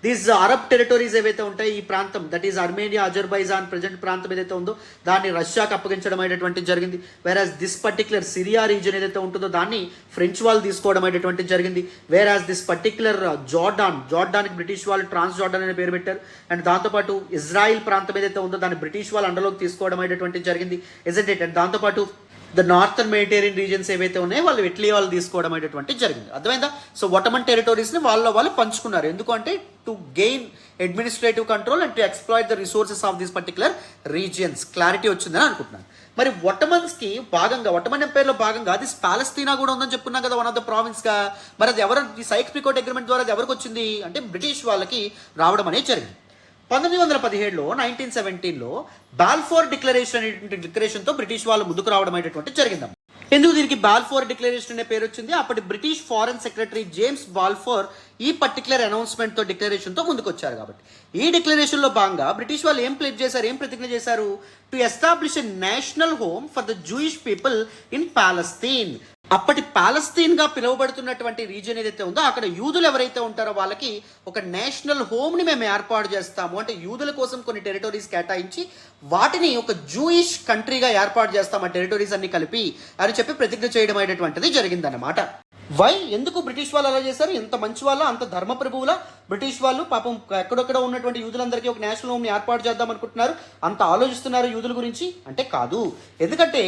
దీస్ అరబ్ టెరిటరీస్ ఏవైతే ఉంటాయి, ఈ ప్రాంతం that is Armenia, Azerbaijan present ప్రాంతం ఏదైతే ఉందో దాన్ని రష్యాకి అప్పగించడం అనేటువంటిది జరిగింది. వేరాజ్ దిస్ పర్టికులర్ సిరియా రీజన్ ఏదైతే ఉంటుందో దాన్ని ఫ్రెంచ్ వాళ్ళు తీసుకోవడం అనేటువంటిది జరిగింది. వేరాజ్ దిస్ పర్టికులర్ జార్డాన్కి బ్రిటిష్ వాళ్ళు ట్రాన్స్ జార్డాన్ అనే పేరు పెట్టారు. అండ్ దాంతోపాటు ఇజ్రాయిల్ ప్రాంతం ఏదైతే ఉందో దాన్ని బ్రిటిష్ వాళ్ళు అండర్లోకి తీసుకోవడం అనేటువంటిది జరిగింది, ఇజంట్ ఇట్. అండ్ దాంతోపాటు ద నార్థన్ మెడిటేరియన్ రీజన్స్ ఏవైతే ఉన్నాయో వాళ్ళు ఇటలీ వాళ్ళు తీసుకోవడం అనేటువంటి జరిగింది. అర్థమైందా? సో ఒట్టమన్ టెరిటరీస్ని వాళ్ళు పంచుకున్నారు. ఎందుకంటే to gain administrative control and to exploit the resources of these particular regions. Clarity వచ్చిందని అనుకుంటున్నాను. మరి ఒట్టమన్స్కి భాగంగా, ఒట్టమన్ ఎంపైర్లో భాగంగా దిస్ పాలస్తీనా కూడా ఉందని చెప్పుకున్నాం కదా, వన్ ఆఫ్ ద ప్రావిన్స్గా. మరి అది ఎవరు, ఈ సైక్స్ పికాట్ అగ్రిమెంట్ ద్వారా అది ఎవరికి వచ్చింది అంటే బ్రిటిష్ వాళ్ళకి రావడం అనేది జరిగింది. 1917లో 1917లో బాల్ఫోర్ డిక్లరేషన్ అనేటువంటి డిక్లరేషన్తో బ్రిటిష్ వాళ్ళు ముందుకు రావడం అనేటువంటి జరిగింది. ఎందుకు దీనికి బాల్ఫోర్ డిక్లరేషన్ అనే పేరు వచ్చింది? అప్పటి British foreign secretary James Balfour ఈ పర్టికులర్ అనౌన్స్మెంట్తో డిక్లరేషన్తో ముందుకు వచ్చారు. కాబట్టి ఈ డిక్లరేషన్లో భాగంగా బ్రిటిష్ వాళ్ళు ఏం ప్లేజ్ చేశారు, ఏం ప్రతిజ్ఞ చేశారు? To establish a national home for the Jewish people in Palestine. అప్పటి పాలస్తీన్గా పిలువబడుతున్నటువంటి రీజియన్ ఏదైతే ఉందో అక్కడ యూదులు ఎవరైతే ఉంటారో వాళ్ళకి ఒక నేషనల్ హోమ్ని మేము ఏర్పాటు చేస్తాము, అంటే యూదుల కోసం కొన్ని టెరిటరీస్ కేటాయించి వాటిని ఒక జూయిష్ కంట్రీగా ఏర్పాటు చేస్తాం ఆ టెరిటరీస్ అన్ని కలిపి అని చెప్పి ప్రతిజ్ఞ చేయడం అనేటువంటిది జరిగిందన్నమాట. వై, ఎందుకు బ్రిటిష్ వాళ్ళు అలా చేశారు? ఎంత మంచి వాళ్ళ, అంత ధర్మప్రభువుల బ్రిటిష్ వాళ్ళు పాపం ఎక్కడెక్కడ ఉన్నటువంటి యూదులందరికీ ఒక నేషనల్ హోమ్ని ఏర్పాటు చేద్దాం అనుకుంటున్నారు, అంత ఆలోచిస్తున్నారు యూదుల గురించి అంటే కాదు. ఎందుకంటే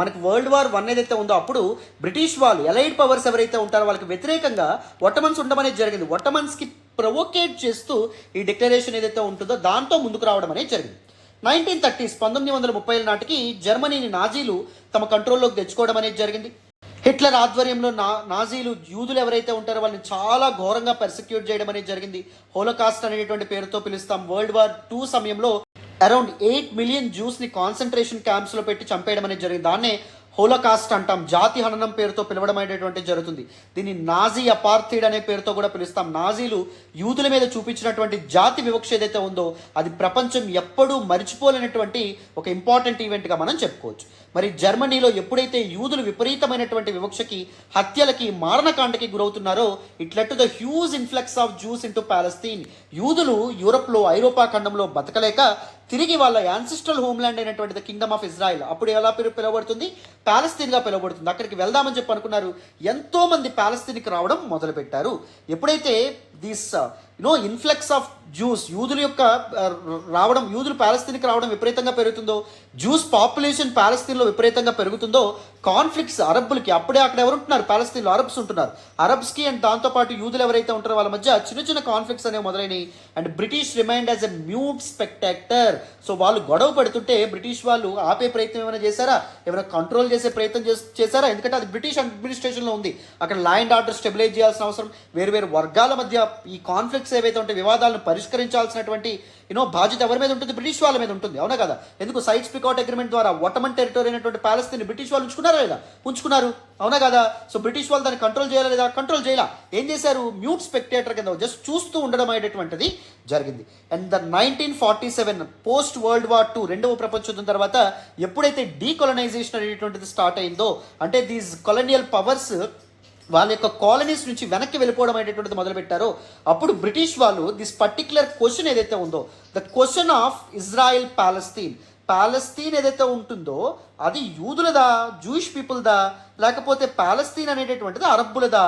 మనకు వరల్డ్ వార్ 1 ఏదైతే ఉందో అప్పుడు బ్రిటిష్ వాళ్ళు ఎలైడ్ పవర్స్ ఎవరైతే ఉంటారో వాళ్ళకి వ్యతిరేకంగా ఒట్టమన్స్ ఉండడం అనేది జరిగింది. ఒట్టమన్స్కి ప్రొవోకేట్ చేస్తూ ఈ డిక్లరేషన్ ఏదైతే ఉంటుందో దాంతో ముందుకు రావడం అనేది జరిగింది. 1930s 1930 నాటికి జర్మనీని నాజీలు తమ కంట్రోల్లోకి తెచ్చుకోవడం అనేది జరిగింది. హిట్లర్ ఆధ్వర్యంలో నాజీలు యూదులు ఎవరైతే ఉంటారో వాళ్ళని చాలా ఘోరంగా పర్సిక్యూట్ చేయడం అనేది జరిగింది. హోలోకాస్ట్ అనేటువంటి పేరుతో పిలుస్తాం. వరల్డ్ వార్ 2 సమయంలో అరౌండ్ 8 మిలియన్ జ్యూస్ని కాన్సన్ట్రేషన్ క్యాంప్స్లో పెట్టి చంపేయడం అనేది జరిగింది. దాన్నే హోలోకాస్ట్ అంటాం. జాతి హననం పేరుతో పిలవడం అనేటువంటి జరుగుతుంది. దీన్ని నాజీ అపార్థైడ్ అనే పేరుతో కూడా పిలుస్తాం. నాజీలు యూదుల మీద చూపించినటువంటి జాతి వివక్ష ఏదైతే ఉందో అది ప్రపంచం ఎప్పుడూ మర్చిపోలేనటువంటి ఒక ఇంపార్టెంట్ ఈవెంట్గా మనం చెప్పుకోవచ్చు. మరి జర్మనీలో ఎప్పుడైతే యూదులు విపరీతమైనటువంటి వివక్షకి, హత్యలకి, మారణకాండకి గురవుతున్నారో it led to the huge influx of Jews into Palestine. యూదులు యూరప్లో, ఐరోపా ఖండంలో బతకలేక తిరిగి వాళ్ళ యాన్సిస్ట్రల్ హోమ్ల్యాండ్ అయినటువంటి ద కింగ్డమ్ ఆఫ్ ఇజ్రాయిల్, అప్పుడు ఎలా పిలువబడుతుంది? పాలస్తీన్గా పిలువబడుతుంది. అక్కడికి వెళ్దామని చెప్పి అనుకున్నారు. ఎంతో మంది పాలస్తీన్కి రావడం మొదలుపెట్టారు. ఎప్పుడైతే దిస్ ఇన్ఫ్లక్స్ ఆఫ్ జ్యూస్, యూదుల యొక్క రావడం, యూదులు పాలస్తీన్కి రావడం విపరీతంగా పెరుగుతుందో, జ్యూస్ పాపులేషన్ పాలస్తీన్లో విపరీతంగా పెరుగుతుందో, కాన్ఫ్లిక్ట్స్ అరబ్బులకి, అప్పుడే అక్కడ ఎవరు ఉంటున్నారు? పాలస్తీన్లో అరబ్స్ ఉంటున్నారు. అరబ్స్కి అండ్ దాంతోపాటు యూదులు ఎవరైతే ఉంటారో వాళ్ళ మధ్య చిన్న చిన్న కాన్ఫ్లిక్ట్స్ అనేవి మొదలైనవి. And British remained as a mute spectator. So వాళ్ళు గొడవ పడుతుంటే బ్రిటిష్ వాళ్ళు ఆపే ప్రయత్నం ఏమైనా చేశారా? ఏమైనా కంట్రోల్ చేసే ప్రయత్నం చేశారా? ఎందుకంటే అది బ్రిటిష్ అడ్మినిస్ట్రేషన్లో ఉంది. అక్కడ లా అండ్ ఆర్డర్ స్టెబిలైజ్ చేయాల్సిన అవసరం, వేరు వేరు వర్గాల మధ్య ఈ కాన్ఫ్లిక్ట్స్ కాన్ఫ్లిక్ట్స్ ఏవైతే ఉంటాయి, వివాదాలను పరిష్కరించాల్సినటువంటి బాధ్యత ఎవరి మీద ఉంటుంది? బ్రిటిష్ వాళ్ళ మీద ఉంటుంది, అవునా కదా? ఎందుకు సైట్స్ పికౌట్ అగ్రిమెంట్ ద్వారా ఒట్టమన్ టెరిటరీ అయినటువంటి ప్యాలెస్తీన్ బ్రిటిష్ వాళ్ళు ఉంచుకున్నారా లేదా? ఉంచుకున్నారు, అవునా కదా? సో బ్రిటిష్ వాళ్ళు దాన్ని కంట్రోల్ చేయాలా లేదా? కంట్రోల్ చేయాల. ఏం చేశారు? మ్యూట్ స్పెక్టేటర్ కింద జస్ట్ చూస్తూ ఉండడం అనేటువంటిది జరిగింది. And the 1947 post world war II, రెండవ ప్రపంచ యుద్ధం తర్వాత ఎప్పుడైతే డీకొలనైజేషన్ అనేటువంటిది స్టార్ట్ అయిందో, అంటే దీస్ కొలోనియల్ పవర్స్ వాళ్ళ యొక్క కాలనీస్ నుంచి వెనక్కి వెళ్ళిపోవడం అనేటువంటిది మొదలుపెట్టారో, అప్పుడు బ్రిటిష్ వాళ్ళు దిస్ పర్టిక్యులర్ క్వశ్చన్ ఏదైతే ఉందో, the question of Israel Palestine ఏదైతే ఉంటుందో అది యూదులదా, జూయిష్ పీపుల్దా, లేకపోతే ప్యాలెస్తీన్ అనేటటువంటిది అరబ్బులదా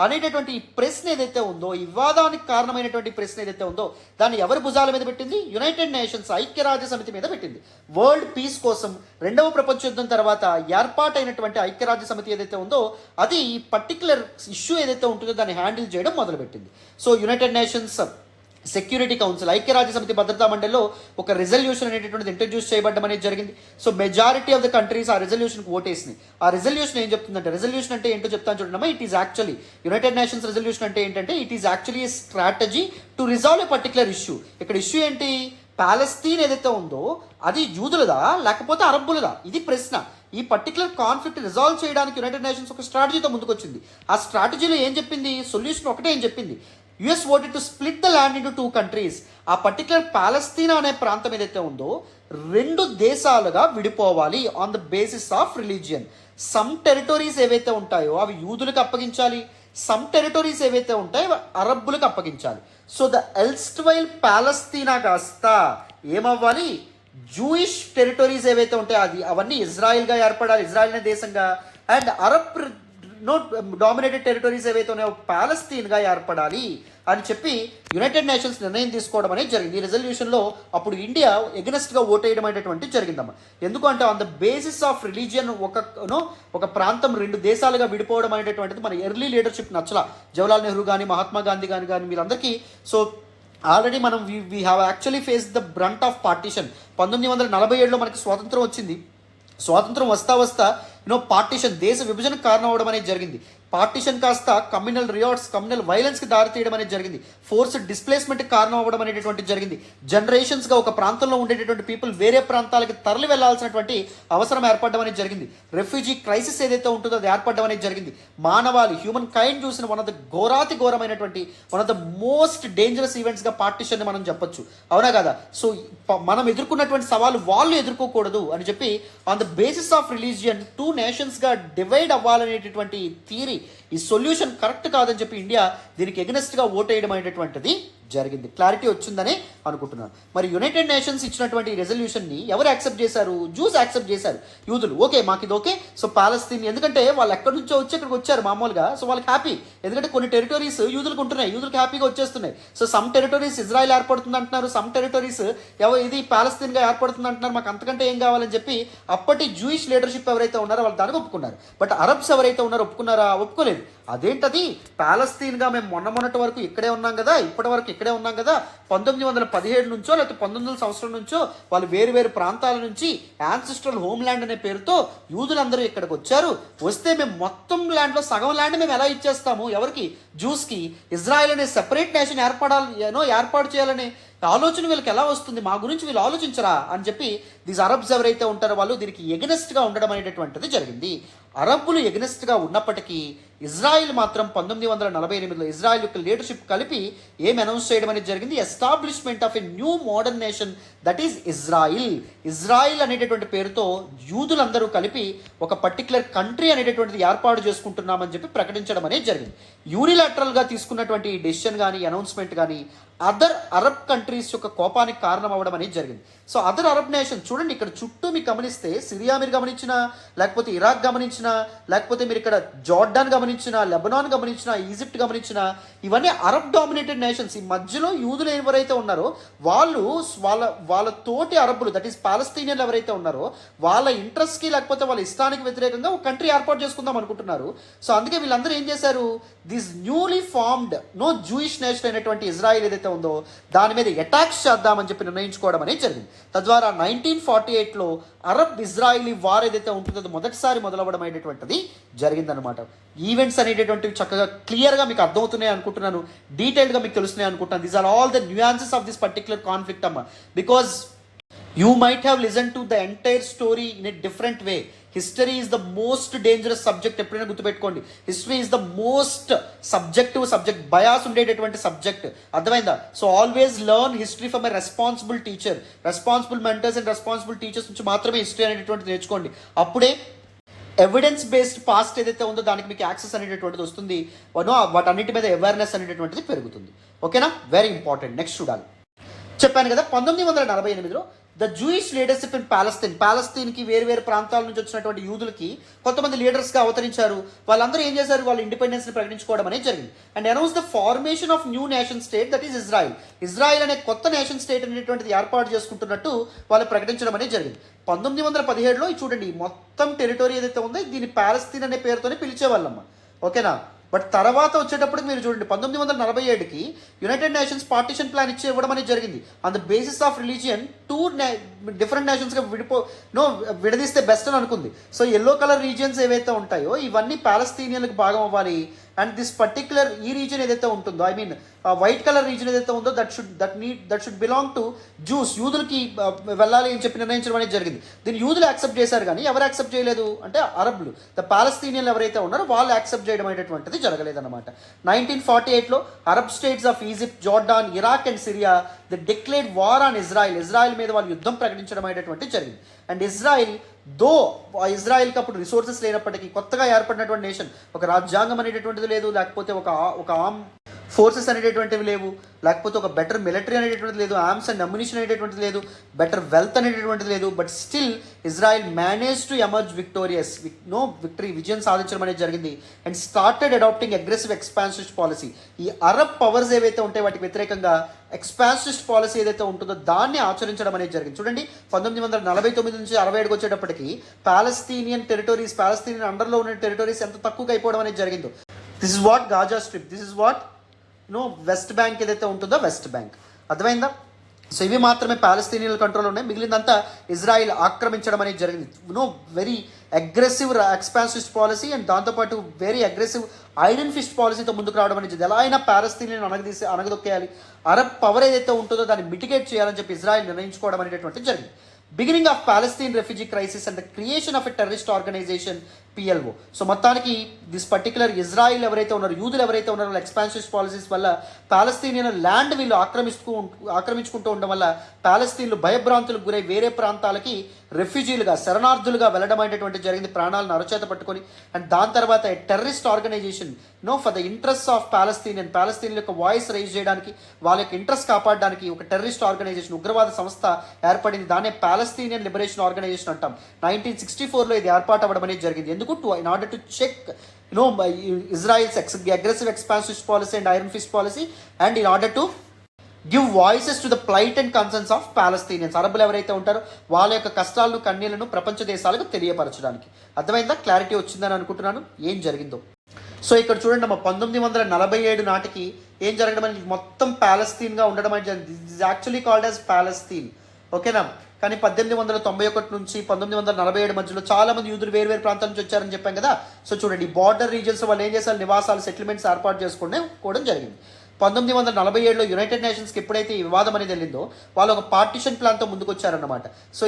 అనేటటువంటి ఈ ప్రశ్న ఏదైతే ఉందో, ఈ వివాదానికి కారణమైనటువంటి ప్రశ్న ఏదైతే ఉందో, దాన్ని ఎవరి భుజాల మీద పెట్టింది? యునైటెడ్ నేషన్స్, ఐక్యరాజ్య సమితి మీద పెట్టింది. వరల్డ్ పీస్ కోసం రెండవ ప్రపంచ యుద్ధం తర్వాత ఏర్పాటైనటువంటి ఐక్యరాజ్య సమితి ఏదైతే ఉందో అది ఈ పర్టికులర్ ఇష్యూ ఏదైతే ఉంటుందో దాన్ని హ్యాండిల్ చేయడం మొదలుపెట్టింది. So United nations security council, ఐక్యరాజ్య సమితి భద్రతా మండలిలో ఒక రెజల్యూషన్ అనేటటువంటిది ఇంట్రడ్యూస్ చేయబడడం అనేది జరిగింది. So majority of the countries ఆ రెజల్యూషన్కి ఓటేసినాయి. ఆ రెజల్యూషన్ ఏం చెప్తుందంటే, రెజల్యూషన్ అంటే ఏంటో చెప్తాను చూడండి. It is actually United nations resolution అంటే ఏంటంటే, it is actually A strategy to resolve A particular issue. ఇక్కడ ఇష్యూ ఏంటి? ప్యాలెస్తీన్ ఏదైతే ఉందో అది యూదులదా లేకపోతే అరబ్బులదా? ఇది ప్రశ్న. ఈ పర్టికులర్ కాన్ఫ్లిక్ట్ రిజాల్వ్ చేయడానికి యునైటెడ్ నేషన్స్ ఒక స్ట్రాటజీతో ముందుకొచ్చింది. ఆ స్ట్రాటజీలో ఏం చెప్పింది? సొల్యూషన్ ఒకటే ఏం చెప్పింది, US voted to split the land into 2 countries. ఆ పర్టికులర్ ప్యాలెస్తీనా అనే ప్రాంతం ఏదైతే ఉందో 2 దేశాలుగా విడిపోవాలి on the basis of religion. Some territories ఏవైతే ఉంటాయో అవి యూదులకు అప్పగించాలి, సమ్ టెరిటరీస్ ఏవైతే ఉంటాయో అరబ్బులకు అప్పగించాలి. సో ద ఎల్స్ట్వైల్ ప్యాలెస్తీనా కాస్త ఏమవ్వాలి? జూయిష్ టెరిటరీస్ ఏవైతే ఉంటాయో అవన్నీ ఇజ్రాయిల్గా ఏర్పడాలి, ఇజ్రాయిల్ అనే దేశంగా. అండ్ అరబ్ డామినేటెడ్ టెరిటరీస్ ఏవైతే ఉన్నాయో ప్యాలెస్తీన్గా ఏర్పడాలి అని చెప్పి యునైటెడ్ నేషన్స్ నిర్ణయం తీసుకోవడం అనేది జరిగింది. ఈ రెజల్యూషన్లో అప్పుడు ఇండియా ఎగనెస్ట్గా ఓటేయడం అనేటువంటిది జరిగిందమ్మా. ఎందుకంటే on the basis of religion ఒక ప్రాంతం 2 దేశాలుగా విడిపోవడం అనేటువంటిది మన ఎర్లీ లీడర్షిప్ నచ్చల. జవహర్లాల్ నెహ్రూ కానీ, మహాత్మా గాంధీ కానీ వీళ్ళందరికీ. సో ఆల్రెడీ మనం we have actually face the brunt of partition. 1947లో మనకి స్వాతంత్రం వచ్చింది. స్వాతంత్రం వస్తా పార్టీషన్, దేశ విభజనకు కారణం అవడం అనేది జరిగింది. పార్టీషన్ కాస్త కమ్యూనల్ రియాట్స్, కమ్యూనల్ వైలెన్స్కి దారితీయడం అనేది జరిగింది. ఫోర్స్డ్ డిస్ప్లేస్మెంట్కి కారణం అవ్వడం అనేటువంటిది జరిగింది. జనరేషన్స్గా ఒక ప్రాంతంలో ఉండేటటువంటి పీపుల్ వేరే ప్రాంతాలకి తరలి వెళ్లాల్సినటువంటి అవసరం ఏర్పడడం అనేది జరిగింది. రెఫ్యూజీ క్రైసిస్ ఏదైతే ఉంటుందో అది ఏర్పడడం అనేది జరిగింది. మానవాళి, హ్యూమన్ కైండ్ చూసిన వన్ ఆఫ్ ద ఘోరమైనటువంటి one of the most dangerous ఈవెంట్స్గా పార్టీషన్ మనం చెప్పొచ్చు, అవునా కదా? సో మనం ఎదుర్కొన్నటువంటి సవాలు వాళ్ళు ఎదుర్కోకూడదు అని చెప్పి on the basis of religion 2 నేషన్స్గా డివైడ్ అవ్వాలనేటటువంటి థియరీ, ఈ సొల్యూషన్ కరెక్ట్ కాదని చెప్పి ఇండియా దీనికి ఎగనెస్ట్గా ఓటేయడం అనేటువంటిది జరిగింది. క్లారిటీ వచ్చిందని అనుకుంటున్నాను. మరి యునైటెడ్ నేషన్స్ ఇచ్చినటువంటి రెజల్యూషన్ని ఎవరు యాక్సెప్ట్ చేశారు? జూస్ యాక్సెప్ట్ చేశారు, యూదులు. ఓకే మాకు ఇది ఓకే. సో ప్యాలెస్తీన్, ఎందుకంటే వాళ్ళు ఎక్కడి నుంచో వచ్చి ఇక్కడికి వచ్చారు మామూలుగా, సో వాళ్ళకి హ్యాపీ. ఎందుకంటే కొన్ని టెరిటరీస్ యూదులకు ఉంటున్నాయి, యూదులకు హ్యాపీగా వచ్చేస్తున్నాయి. సో సమ్ టెరిటరీస్ ఇజ్రాయెల్ ఏర్పడుతుంది అంటున్నారు, సమ్ టెరిటరీస్ ఇది ప్యాలెస్తీన్గా ఏర్పడుతుంది అంటున్నారు. మాకు అంతకంటే ఏం కావాలని చెప్పి అప్పటి జూయిష్ లీడర్షిప్ ఎవరైతే ఉన్నారో వాళ్ళు దానికి ఒప్పుకున్నారు. బట్ అరబ్స్ ఎవరైతే ఉన్నారో ఒప్పుకున్నారా? ఒప్పుకోలేదు. అదేంటది ప్యాలెస్తీన్గా మేము మొన్నటి వరకు ఇక్కడే ఉన్నాం కదా, ఇప్పటి వరకు ఇక్కడే ఉన్నాం కదా, 1917 నుంచో లేకపోతే 1900 సంవత్సరం నుంచో వాళ్ళు వేరు ప్రాంతాల నుంచి యాన్సిస్ట్రల్ హోమ్ ల్యాండ్ అనే పేరుతో యూదులందరూ ఇక్కడికి వచ్చారు. వస్తే మేము మొత్తం ల్యాండ్లో సగం ల్యాండ్ మేము ఎలా ఇచ్చేస్తాము ఎవరికి? జూస్కి. ఇజ్రాయెల్ అనే సెపరేట్ నేషన్ ఏర్పాటు చేయాలనే ఆలోచన వీళ్ళకి ఎలా వస్తుంది? మా గురించి వీళ్ళు ఆలోచించరా అని చెప్పి దీస్ అరబ్స్ ఎవరైతే ఉంటారో వాళ్ళు దీనికి ఎగనెస్ట్గా ఉండడం అనేటటువంటిది జరిగింది. అరబ్బులు ఎగనెస్ట్గా ఉన్నప్పటికీ ఇజ్రాయిల్ మాత్రం 1948లో ఇజ్రాయిల్ యొక్క లీడర్షిప్ కలిపి ఏం అనౌన్స్ చేయడం అనేది జరిగింది? Establishment of a new modern nation, that is Israel. Israel అనేటటువంటి పేరుతో యూదులందరూ కలిపి ఒక పర్టికులర్ కంట్రీ అనేటటువంటిది ఏర్పాటు చేసుకుంటున్నామని చెప్పి ప్రకటించడం అనేది జరిగింది. యూనిలాటరల్గా తీసుకున్నటువంటి ఈ డెసిషన్ కానీ, అనౌన్స్మెంట్ కానీ అదర్ అరబ్ కంట్రీస్ యొక్క కోపానికి కారణం అవ్వడం అనేది జరిగింది. సో అదర్ అరబ్ నేషన్ చూడండి, ఇక్కడ చుట్టూ మీకు గమనిస్తే సిరియా మీరు గమనించినా, లేకపోతే ఇరాక్ గమనించినా, లేకపోతే మీరు ఇక్కడ జోర్డాన్ గమనించినా, లెబనాన్ గమనించినా, ఈజిప్ట్ గమనించినా, ఇవన్నీ అరబ్ డామినేటెడ్ నేషన్స్. ఈ మధ్యలో యూదులు ఎవరైతే ఉన్నారో వాళ్ళు వాళ్ళ తోటి అరబ్బులు, దట్ ఈస్ పాలస్తీనియన్లు ఎవరైతే ఉన్నారో వాళ్ళ ఇంట్రెస్ట్కి లేకపోతే వాళ్ళ ఇష్టానికి వ్యతిరేకంగా ఒక కంట్రీ ఏర్పాటు చేసుకుందాం అనుకుంటున్నారు. సో అందుకే వీళ్ళందరూ ఏం చేశారు? This newly formed Jewish nation అయినటువంటి ఇజ్రాయిల్ ఏదైతే ఏదైతే ఉందో దాని మీద అటాక్స్ చేద్దామని చెప్పి నిర్ణయించుకోవడం అనేది జరిగింది. తద్వారా 1948లో అరబ్ ఇజ్రాయిలీ వార్ ఏదైతే ఉంటుందో మొదటిసారి మొదలవ్వడం అనేటువంటిది జరిగిందనమాట. ఈవెంట్స్ అనేటటువంటివి చక్కగా క్లియర్గా మీకు అర్థమవుతున్నాయి అనుకుంటున్నాను, డీటెయిల్గా మీకు తెలుస్తున్నాయి అనుకుంటున్నాను. These are all the nuances of this particular conflict అమ్మ, because you might have listened to the entire story in a different way. History is the most dangerous subject. ఎప్పుడైనా గుర్తుపెట్టుకోండి, history is the most subjective subject, bias ఉండేటటువంటి subject. అర్థమైందా? So always learn history from a responsible teacher. Responsible mentors and responsible teachers నుంచి మాత్రమే history అనేటువంటిది నేర్చుకోండి. అప్పుడే evidence based past ఏదైతే ఉందో దానికి మీకు యాక్సెస్ అనేటటువంటిది వస్తుంది, వాటన్నిటి మీద అవేర్నెస్ అనేటటువంటిది పెరుగుతుంది. ఓకేనా? Very important. నెక్స్ట్ చూడాలి. చెప్పాను కదా, 1948లో ద జూయిష్ లీడర్షిప్ ఇన్ ప్యాలెస్తీన్కి వేరు ప్రాంతాల నుంచి వచ్చినటువంటి యూదులకి కొంతమంది లీడర్స్గా అవతరించారు. వాళ్ళందరూ ఏం చేశారు, వాళ్ళ ఇండిపెండెన్స్ని ప్రకటించుకోవడం అనేది జరిగింది. And announce the formation of new nation state, that is Israel అనే కొత్త నేషన్ స్టేట్ అనేటువంటిది ఏర్పాటు చేసుకుంటున్నట్టు వాళ్ళు ప్రకటించడం అనేది జరిగింది. 1917లో చూడండి, మొత్తం టెరిటరీ ఏదైతే ఉందో దీన్ని ప్యాలెస్తీన్ అనే పేరుతోనే పిలిచేవాళ్ళమ్మ. ఓకేనా? బట్ తర్వాత వచ్చేటప్పుడు మీరు చూడండి, 1947కి యునైటెడ్ నేషన్స్ పార్టిషన్ ప్లాన్ ఇవ్వడం అనేది జరిగింది. On the basis of religion different నేషన్స్గా విడదీస్తే బెస్ట్ అని అనుకుంది. సో ఎల్లో కలర్ రీజియన్స్ ఏవైతే ఉంటాయో ఇవన్నీ ప్యాలెస్తీనియన్లకు భాగం అవ్వాలి. అండ్ దిస్ పర్టిక్యులర్ ఈ రీజన్ ఏదైతే ఉంటుందో, I mean white colour region ఏదైతే ఉందో that should belong to Jews, యూదులకి వెళ్ళాలి అని చెప్పి నిర్ణయించడం అనేది జరిగింది. దీన్ని యూదులు యాక్సెప్ట్ చేశారు, కానీ ఎవరు యాక్సెప్ట్ చేయలేదు అంటే అరబ్లు, ద పాలస్తీనియన్లు ఎవరైతే ఉన్నారో వాళ్ళు యాక్సెప్ట్ చేయడం అనేటువంటిది జరగలేదన్నమాట. 1948లో Arab states of Egypt, Jordan, Iraq and Syria they declared war on Israel మీద వాళ్ళు యుద్ధం ప్రకటించడం అనేటువంటిది జరిగింది. అండ్ ఇజ్రాయిల్కి అప్పుడు రిసోర్సెస్ లేనప్పటికీ కొత్తగా ఏర్పడినటువంటి నేషన్, ఒక రాజ్యాంగం అనేటటువంటిది లేదు, లేకపోతే ఒక ఆర్మ్ ఫోర్సెస్ అనేటటువంటివి లేవు, లేకపోతే ఒక బెటర్ మిలిటరీ అనేటటువంటిది లేదు, ఆర్మ్స్ అండ్ అమ్యునిషన్ అనేటటువంటిది లేదు, బెటర్ వెల్త్ అనేటటువంటిది లేదు. But still Israel manage to emerge victorious, విజయం సాధించడం అనేది జరిగింది. And started adopting aggressive expansionist policy. ఈ అరబ్ పవర్స్ ఏవైతే ఉంటాయో వాటికి వ్యతిరేకంగా ఎక్స్పాన్సిస్ట్ పాలసీ ఏదైతే ఉంటుందో దాన్ని ఆచరించడం అనేది జరిగింది. చూడండి, 1949 నుంచి 67కి వచ్చేటప్పటికి పాలస్తీనియన్ అండర్లో ఉన్న టెరిటరీస్ ఎంత తక్కువగా అయిపోవడం అనేది జరిగిందో. This is what Gaza strip, this is what west bank ఏదైతే ఉంటుందో వెస్ట్ బ్యాంక్. అర్థమైందా? సో ఇవి మాత్రమే పాలస్తీనియన్ కంట్రోల్ ఉన్నాయి, మిగిలిందంతా ఇజ్రాయిల్ ఆక్రమించడం అనేది జరిగింది. Very aggressive expansionist policy and దాంతోపాటు వెరీ అగ్రెసివ్ ఐరన్ ఫిస్ట్ పాలసీతో ముందుకు రావడం అనేది. ఎలా అయినా పాలస్తీనియన్ అనగదొక్కేయాలి, అరబ్ పవర్ ఏదైతే ఉంటుందో దాన్ని మిటిగేట్ చేయాలని చెప్పి ఇజ్రాయిల్ నిర్ణయించుకోవడం అనేటువంటిది జరిగింది. Beginning of Palestine refugee crisis and the creation of a terrorist organisation PLO. So మొత్తానికి దిస్ పర్టికులర్ ఇజ్రాయిల్ ఎవరైతే ఉన్నారో, యూదులు ఎవరైతే ఉన్నారో, ఎక్స్పాన్సిస్ట్ పాలసీస్ వల్ల పాలస్తీనియన్ ల్యాండ్ వీళ్ళు ఆక్రమించుకుంటూ ఉండడం వల్ల పాలస్తీన్లు భయభ్రాంతులకు గురై వేరే ప్రాంతాలకి రెఫ్యూజీలుగా, శరణార్థులుగా వెళ్ళడం అనేటువంటి జరిగింది, ప్రాణాలను అరచేత పట్టుకొని. అండ్ దాని తర్వాత terrorist organisation for the interest of Palestine యొక్క వాయిస్ రైజ్ చేయడానికి, వాళ్ళ యొక్క ఇంట్రెస్ట్ కాపాడడానికి ఒక టెర్రరిస్ట్ ఆర్గనైజేషన్, ఉగ్రవాద సంస్థ ఏర్పడింది. దాన్నే పాలస్తీనియన్ లిబరేషన్ ఆర్గనైజేషన్ అంటాం. 1964లో ఇది ఏర్పాటు అవ్వడం అనేది జరిగింది. ఎందుకు? In order to check Israel's aggressive expansionist policy and iron fist policy, and in order to give voices to the plight and concerns of Palestinians. అరబులు ఎవరైతే ఉంటారో వాళ్ళ యొక్క కష్టాలను, కన్నీళ్లను ప్రపంచ దేశాలకు తెలియపరచడానికి. అర్థమైందా? క్లారిటీ వచ్చిందని అనుకుంటున్నాను ఏం జరిగిందో. సో ఇక్కడ చూడండి అమ్మ, 1947 నాటికి ఏం జరగడం అనేది మొత్తం ప్యాలెస్తీన్గా ఉండడం అనేది జరిగింది. This is actually called as Palestine. ఓకేనా? కానీ 1891 నుంచి 1947 మధ్యలో చాలా మంది యూదులు వేరు ప్రాంతాల నుంచి వచ్చారని చెప్పాం కదా. సో చూడండి, బార్డర్ రీజియన్స్ వాళ్ళు ఏం చేశారు, నివాసాలు, సెటిల్మెంట్స్ ఏర్పాటు చేసుకోవడం జరిగింది. 1947లో యునైటెడ్ నేషన్స్కి ఎప్పుడైతే ఈ వివాదం అనేది వెళ్ళిందో వాళ్ళు ఒక పార్టిషన్ ప్లాన్తో ముందుకు వచ్చారన్నమాట. సో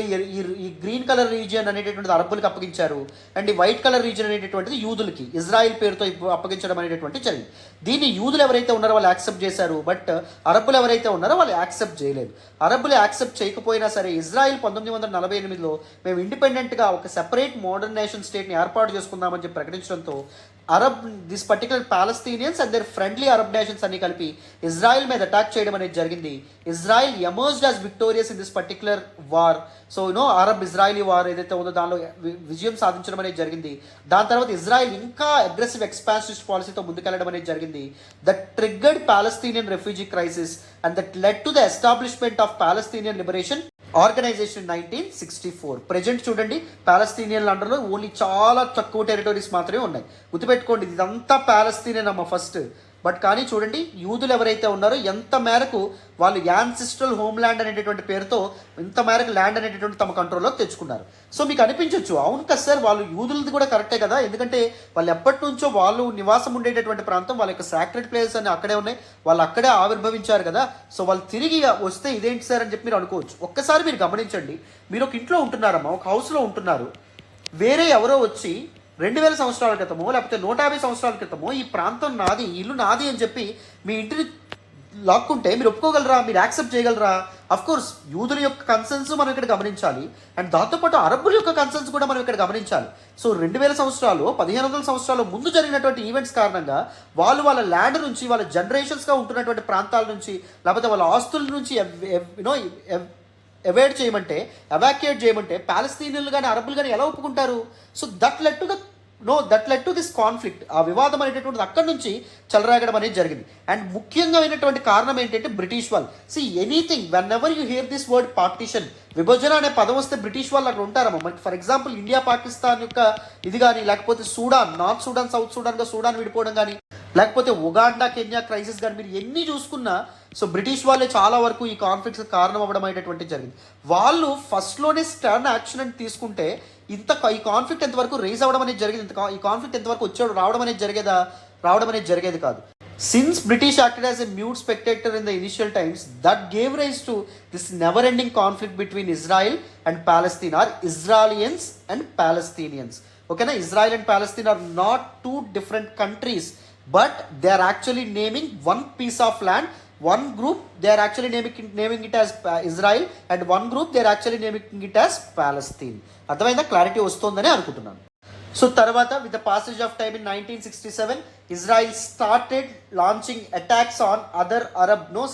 ఈ గ్రీన్ కలర్ రీజియన్ అనేటటువంటిది అరబ్బులకు అప్పగించారు, అండ్ ఈ వైట్ కలర్ రీజియన్ అనేటటువంటిది యూదులకి ఇజ్రాయిల్ పేరుతో అప్పగించడం అనేటటువంటి జరిగింది. దీన్ని యూదులు ఎవరైతే ఉన్నారో వాళ్ళు యాక్సెప్ట్ చేశారు, బట్ అరబ్బులు ఎవరైతే ఉన్నారో వాళ్ళు యాక్సెప్ట్ చేయలేదు. అరబ్బులు యాక్సెప్ట్ చేయకపోయినా సరే ఇజ్రాయిల్ 1948లో మేము ఇండిపెండెంట్గా ఒక సెపరేట్ మోడర్న్ నేషన్ స్టేట్ని ఏర్పాటు చేసుకుందామని చెప్పి ప్రకటించడంతో this particular Palestinians and their friendly Arab nations అన్ని కలిపి ఇజ్రాయిల్ మీద అటాక్ చేయడం అనేది జరిగింది. Israel emerged as victorious in this particular war. So Arab Israeli war ఏదైతే ఉందో దానిలో విజయం సాధించడం అనేది జరిగింది. దాని తర్వాత ఇజ్రాయిల్ ఇంకా అగ్రెసివ్ ఎక్స్పాన్సిస్ట్ పాలసీతో ముందుకెళ్లడం అనేది జరిగింది. That triggered Palestinian refugee crisis and that led to the establishment of Palestinian liberation organisation 1964. Present చూడండి, పాలస్తీనియన్ల అండర్లో ఓన్లీ చాలా తక్కువ టెరిటరీస్ మాత్రమే ఉన్నాయి. గుర్తుపెట్టుకోండి, ఇదంతా పాలస్తీనియన్ అమ్మ ఫస్ట్. బట్ కానీ చూడండి యూదులు ఎవరైతే ఉన్నారో ఎంత మేరకు వాళ్ళు యాన్సిస్ట్రల్ హోమ్ ల్యాండ్ అనేటటువంటి పేరుతో ఇంత మేరకు ల్యాండ్ అనేటటువంటి తమ కంట్రోల్లో తెచ్చుకున్నారు. సో మీకు అనిపించవచ్చు, అవును కదా సార్, వాళ్ళు యూదులది కూడా కరెక్టే కదా, ఎందుకంటే వాళ్ళు ఎప్పటి నుంచో వాళ్ళు నివాసం ఉండేటటువంటి ప్రాంతం, వాళ్ళ యొక్క సాక్రెడ్ ప్లేసెస్ అని అక్కడే ఉన్నాయి, వాళ్ళు అక్కడే ఆవిర్భవించారు కదా, సో వాళ్ళు తిరిగి వస్తే ఇదేంటి సార్ అని చెప్పి మీరు అనుకోవచ్చు. ఒక్కసారి మీరు గమనించండి, మీరు ఒక ఇంట్లో ఉంటున్నారమ్మా, ఒక హౌస్లో ఉంటున్నారు, వేరే ఎవరో వచ్చి 2000 సంవత్సరాల క్రితమో లేకపోతే 150 సంవత్సరాల క్రితమో ఈ ప్రాంతం నాది, ఇల్లు నాది అని చెప్పి మీ ఇంటిని లాక్కుంటే మీరు ఒప్పుకోగలరా, మీరు యాక్సెప్ట్ చేయగలరా? అఫ్కోర్స్ యూదుల యొక్క కన్సర్న్స్ మనం ఇక్కడ గమనించాలి, అండ్ దాంతోపాటు అరబ్బుల యొక్క కన్సర్న్స్ కూడా మనం ఇక్కడ గమనించాలి. సో 2000 సంవత్సరాలు 1500 సంవత్సరాల ముందు జరిగినటువంటి ఈవెంట్స్ కారణంగా వాళ్ళు వాళ్ళ ల్యాండ్ నుంచి, వాళ్ళ జనరేషన్స్గా ఉంటున్నటువంటి ప్రాంతాల నుంచి, లేకపోతే వాళ్ళ ఆస్తుల నుంచి అవాయిడ్ చేయమంటే, ఎవాక్యుయేట్ చేయమంటే పాలస్తీనియన్లు కానీ అరబ్బులు కానీ ఎలా ఒప్పుకుంటారు? So that led to this conflict. ఆ వివాదం అనేటటువంటిది అక్కడి నుంచి చెలరాగడం అనేది జరిగింది. అండ్ ముఖ్యంగా అయినటువంటి కారణం ఏంటంటే బ్రిటిష్ వాళ్ళు. Anything when ever you here this word partition, విభజన అనే పదం వస్తే బ్రిటిష్ వాళ్ళు అక్కడ ఉంటారమ్మా. మనకి ఫర్ ఎగ్జాంపుల్ ఇండియా పాకిస్తాన్ యొక్క ఇది కానీ, లేకపోతే సూడాన్, నార్త్ సూడాన్ సౌత్ సూడాన్గా సూడాన్ విడిపోవడం కానీ, లేకపోతే ఉగాండా కెన్యా క్రైసిస్ కానీ, మీరు ఎన్ని చూసుకున్నా సో బ్రిటిష్ వాళ్ళే చాలా వరకు ఈ కాన్ఫ్లిక్ట్స్ కారణం అవ్వడం అనేటువంటి జరిగింది. వాళ్ళు ఫస్ట్లోనే స్టర్న్ యాక్షన్ అని తీసుకుంటే ఈ కాన్ఫ్లిక్ట్ ఎంతవరకు రేజ్ అవ్వడం అనేది జరిగింది, ఈ కాన్ఫ్లిక్ట్ ఎంతవరకు రావడం అనేది జరిగేది కాదు. Since British acted as a mute spectator in the initial times, that gave rise to this never-ending conflict between Israel and Palestine, or Israelis and Palestinians. Okay, na? Israel and Palestine are not two different countries, but they are actually naming one piece of land. One group they are actually naming it as Israel, and one group they are actually naming it as Palestine. అర్థమైందా? Clarity వస్తుందని అనుకుంటున్నాను. So తర్వాత with the passage of time in 1967, Israel started launching attacks on other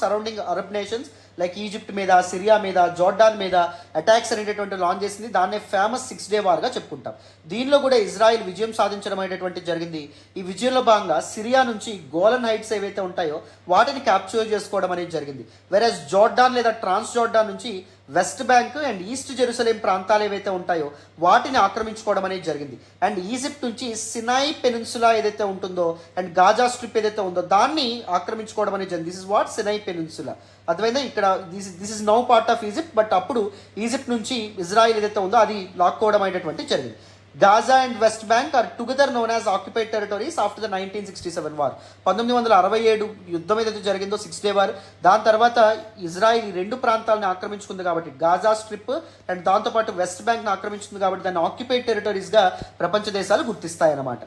surrounding Arab nations like Egypt మీద, Syria మీద, Jordan మీద attacks అనేటటువంటి launch చేసింది. దాన్నే ఫేమస్ 6 డే వార్గా చెప్పుకుంటాం. దీనిలో కూడా ఇజ్రాయిల్ విజయం సాధించడం అనేటువంటి జరిగింది. ఈ విజయంలో భాగంగా సిరియా నుంచి గోలన్ హైట్స్ ఏవైతే ఉంటాయో వాటిని క్యాప్చర్ చేసుకోవడం అనేది జరిగింది. వెరస్ జోర్డాన్ లేదా ట్రాన్స్ జోర్డాన్ నుంచి west bank and east Jerusalem ప్రాంతాలు ఏవైతే ఉంటాయో వాటిని ఆక్రమించుకోవడం అనేది జరిగింది. అండ్ ఈజిప్ట్ నుంచి సినాయి పెనిన్సులా ఏదైతే ఉంటుందో అండ్ గాజా స్ట్రిప్ ఏదైతే ఉందో దాన్ని ఆక్రమించుకోవడం అనేది జరిగింది. This is what Sinai peninsula. అర్థమైందా? ఇక్కడ this is now part of Egypt, but అప్పుడు ఈజిప్ట్ నుంచి ఇజ్రాయిల్ ఏదైతే ఉందో అది లాక్కోవడం అనేటువంటి జరిగింది. Gaza and West Bank are together known as occupied territories after the 1967 war. 1967 యుద్ధం ఏదైతే జరిగిందో 6 డే వార్, దాని తర్వాత ఇజ్రాయిల్ ఈ 2 ప్రాంతాలను ఆక్రమించుకుంది కాబట్టి గాజా స్ట్రిప్ అండ్ దాంతోపాటు వెస్ట్ బ్యాంక్ను ఆక్రమించుకుంది కాబట్టి దాన్ని ఆక్యుపైడ్ టెరిటరీస్గా ప్రపంచ దేశాలు గుర్తిస్తాయన్నమాట.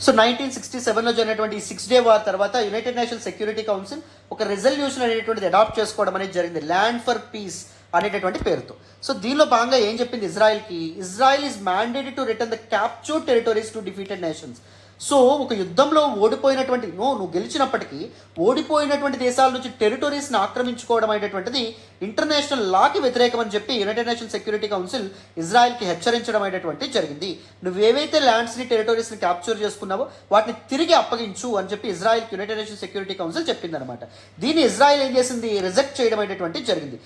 సో 1967లో జరిగినటువంటి ఈ 6 డే వార్ తర్వాత యునైటెడ్ నేషన్స్ సెక్యూరిటీ కౌన్సిల్ ఒక రెజల్యూషన్ అనేటువంటిది అడాప్ట్ చేసుకోవడం అనేది జరిగింది, ల్యాండ్ ఫర్ పీస్ అనేటటువంటి పేరుతో. సో దీనిలో భాగంగా ఏం చెప్పింది ఇజ్రాయిల్కి, Israel is mandated to return the captured territories to defeated nations. So ఒక యుద్ధంలో ఓడిపోయినటువంటి నువ్వు గెలిచినప్పటికీ ఓడిపోయినటువంటి దేశాల నుంచి టెరిటరీస్ని ఆక్రమించుకోవడం అనేటువంటిది ఇంటర్నేషనల్ లాకి వ్యతిరేకం అని చెప్పి యునైటెడ్ నేషన్స్ సెక్యూరిటీ కౌన్సిల్ ఇజ్రాయిల్కి హెచ్చరించడం అనేటువంటి జరిగింది. నువ్వేవైతే ల్యాండ్స్ని టెరిటరీస్ని క్యాప్చర్ చేసుకున్నావో వాటిని తిరిగి అప్పగించు అని చెప్పి ఇజ్రాయిల్కి యునైటెడ్ నేషన్స్ సెక్యూరిటీ కౌన్సిల్ చెప్పిందనమాట. దీన్ని ఇజ్రాయిల్ ఏం చేసింది, రిజెక్ట్ చేయడం అనేటువంటి జరిగింది.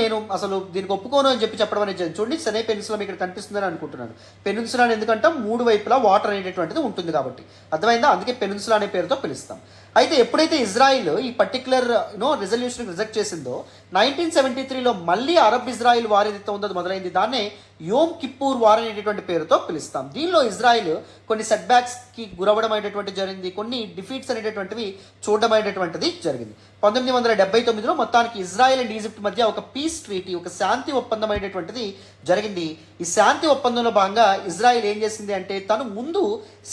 నేను అసలు దీనికి ఒప్పుకోను అని చెప్పడం అనేది జరిగింది. చూడండి సినై పెనిన్సులా ఇక్కడ కనిపిస్తుందని అనుకుంటున్నాను. పెనిన్సులా ఎందుకంటే 3 వైపులా వాటర్ అనేటటువంటిది ఉంటుంది కాబట్టి, అర్థమైందా? అందుకే పెనిన్సులా అనే పేరుతో పిలుస్తాం. అయితే ఎప్పుడైతే ఇజ్రాయిల్ ఈ పర్టికులర్ రిజల్యూషన్ రిజెక్ట్ చేసిందో 1973లో మళ్ళీ అరబ్ ఇజ్రాయిల్ వార్ ఏదైతే ఉందో మొదలైంది. దాన్నే యోమ్ కిప్పూర్ వార్ అనేటువంటి పేరుతో పిలుస్తాం. దీనిలో ఇజ్రాయిల్ కొన్ని సెట్ బ్యాక్స్కి గురవడం అనేటువంటి జరిగింది, కొన్ని డిఫీట్స్ అనేటటువంటివి చూడడం అనేటువంటిది జరిగింది. 1979లో మొత్తానికి ఇజ్రాయిల్ అండ్ ఈజిప్ట్ మధ్య ఒక పీస్ ట్రీటీ, ఒక శాంతి ఒప్పందం అనేటువంటిది జరిగింది. ఈ శాంతి ఒప్పందంలో భాగంగా ఇజ్రాయిల్ ఏం చేసింది అంటే తను ముందు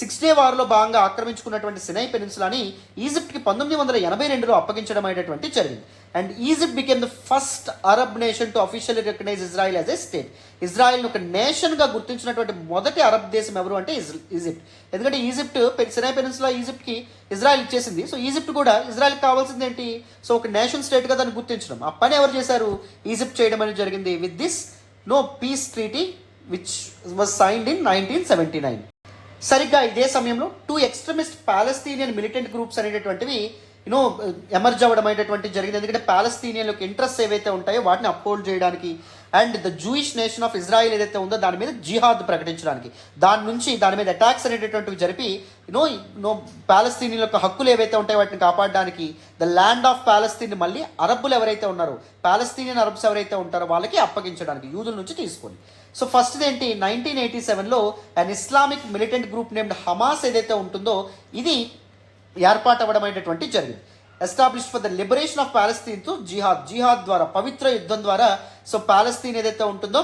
6 డే వార్లో భాగంగా ఆక్రమించుకున్నటువంటి సినై పెనిన్సులాని ఈజిప్ట్కి 1982లో అప్పగించడం అనేటువంటి జరిగింది. And Egypt became the first Arab nation to officially recognise Israel as a state. ఇజ్రాయిల్ని ఒక నేషన్గా గుర్తించినటువంటి మొదటి అరబ్ దేశం ఎవరు అంటే ఈజిప్ట్. ఎందుకంటే ఈజిప్ట్ సినై పెనిన్సులా ఈజిప్ట్కి ఇజ్రాయిల్ ఇచ్చేసింది. సో ఈజిప్ట్ కూడా ఇజ్రాయిల్కి కావాల్సింది ఏంటి, సో ఒక నేషన్ స్టేట్గా దాన్ని గుర్తించడం. ఆ పని ఎవరు చేశారు, ఈజిప్ట్ చేయడం అనేది జరిగింది with this piece treaty which was signed in 1979. సరిగ్గా ఇదే సమయంలో 2 ఎక్స్ట్రీమిస్ట్ పాలస్తీనియన్ మిలిటెంట్ గ్రూప్స్ అనేటటువంటివి ఎమర్జ్ అవ్వడం అనేటువంటి జరిగింది. ఎందుకంటే పాలస్తీనియన్ యొక్క ఇంట్రెస్ట్ ఏవైతే ఉంటాయో వాటిని అప్హోల్డ్ చేయడానికి and the Jewish nation of Israel ఏదైతే ఉందో దాని మీద జిహాద్ ప్రకటించడానికి, దాని మీద అటాక్స్ అనేటటువంటివి జరిపి పాలస్తీనియన్ యొక్క హక్కులు ఏవైతే ఉంటాయో వాటిని కాపాడడానికి ద ల్యాండ్ ఆఫ్ పాలస్తీన్ మళ్ళీ అరబ్బులు ఎవరైతే ఉన్నారో, పాలస్తీనియన్ అరబ్స్ ఎవరైతే ఉంటారో వాళ్ళకి అప్పగించడానికి యూదుల నుంచి తీసుకొని. సో ఫస్ట్ ఏంటి, 1987లో an Islamic militant group named Hamas ఏదైతే ఉంటుందో ఇది ఏర్పాటు అవ్వడం అనేటటువంటి జరిగింది. Established for the liberation of Palestine తో జిహాద్ ద్వారా, పవిత్ర యుద్ధం ద్వారా సో పాలస్తీన్ ఏదైతే ఉంటుందో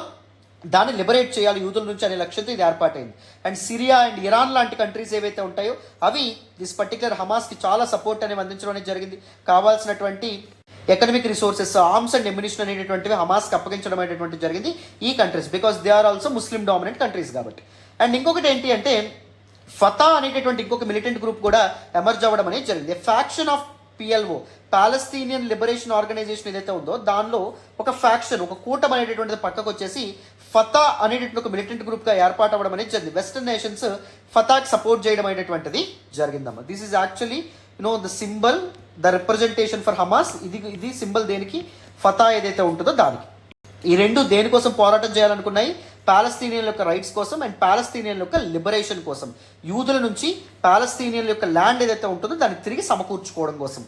దాన్ని లిబరేట్ చేయాలి యూదుల నుంచి అనే లక్ష్యంతో ఇది ఏర్పాటైంది. అండ్ సిరియా అండ్ ఇరాన్ లాంటి కంట్రీస్ ఏవైతే ఉంటాయో అవి దిస్ పర్టికులర్ హమాస్కి చాలా సపోర్ట్ అనేవి అందించడం అనేది జరిగింది. కావాల్సినటువంటి economic resources, arms and ammunition అనేటటువంటివి హమాస్కి అప్పగించడం అనేటువంటి జరిగింది ఈ countries, because they are also Muslim dominant countries కాబట్టి. అండ్ ఇంకొకటి ఏంటి అంటే ఫతా అనేటటువంటి ఇంకొక మిలిటెంట్ గ్రూప్ కూడా ఎమర్జ్ అవ్వడం అనేది జరిగింది. Faction of PLO, Palestinian liberation organisation ఏదైతే ఉందో దానిలో ఒక ఫ్యాక్షన్, ఒక కూటమి అనేటటువంటిది పక్కకు వచ్చేసి ఫతా అనేటటువంటి ఒక మిలిటెంట్ గ్రూప్గా ఏర్పాటు అవ్వడం అనేది జరిగింది. వెస్టర్న్ నేషన్స్ ఫతాకి సపోర్ట్ చేయడం అనేటువంటిది జరిగిందమ్మా. This is actually the symbol, the representation for Hamas. ఇది సింబల్ దేనికి, ఫతా ఏదైతే ఉంటుందో దానికి. ఈ రెండు దేనికోసం పోరాటం చేయాలనుకున్నాయి, పాలస్తీనియన్ల యొక్క రైట్స్ కోసం అండ్ పాలస్తీనియన్ల యొక్క లిబరేషన్ కోసం, యూదుల నుంచి పాలస్తీనియన్ల యొక్క ల్యాండ్ ఏదైతే ఉంటుందో దాన్ని తిరిగి సమకూర్చుకోవడం కోసం.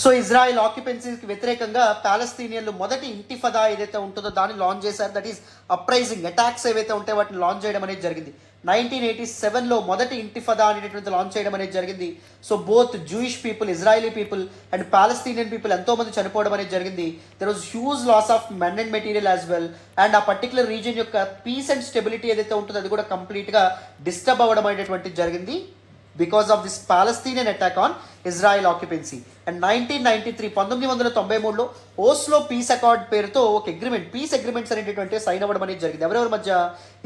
సో ఇజ్రాయెల్ ఆక్యుపెన్సీకి వ్యతిరేకంగా పాలస్తీనియన్లు మొదటి ఇంటిఫదా ఏదైతే ఉంటుందో దాన్ని లాంచ్ చేశారు. దట్ ఈస్ అప్రైజింగ్, అటాక్స్ ఏవైతే ఉంటాయో వాటిని లాంచ్ చేయడం అనేది జరిగింది. 1987లో మొదటి ఇంటిఫదా అనేటటువంటి లాంచ్ చేయడం అనేది జరిగింది. So both Jewish people, Israeli people and Palestinian people ఎంతో మంది చనిపోవడం అనేది జరిగింది. There was huge loss of men and material as well. And ఆ పర్టికులర్ రీజియన్ యొక్క పీస్ అండ్ స్టెబిలిటీ ఏదైతే ఉంటుందో అది కూడా కంప్లీట్గా డిస్టర్బ్ అవ్వడం అనేటువంటిది జరిగింది because of this Palestinian attack on Israel occupancy. And 1993లో ఓస్లో పీస్ అకార్డ్ పేరుతో ఒక అగ్రిమెంట్, పీస్ అగ్రిమెంట్స్ అనేటటువంటి సైన్ అవ్వడం అనేది జరిగింది. ఎవరెవరి మధ్య,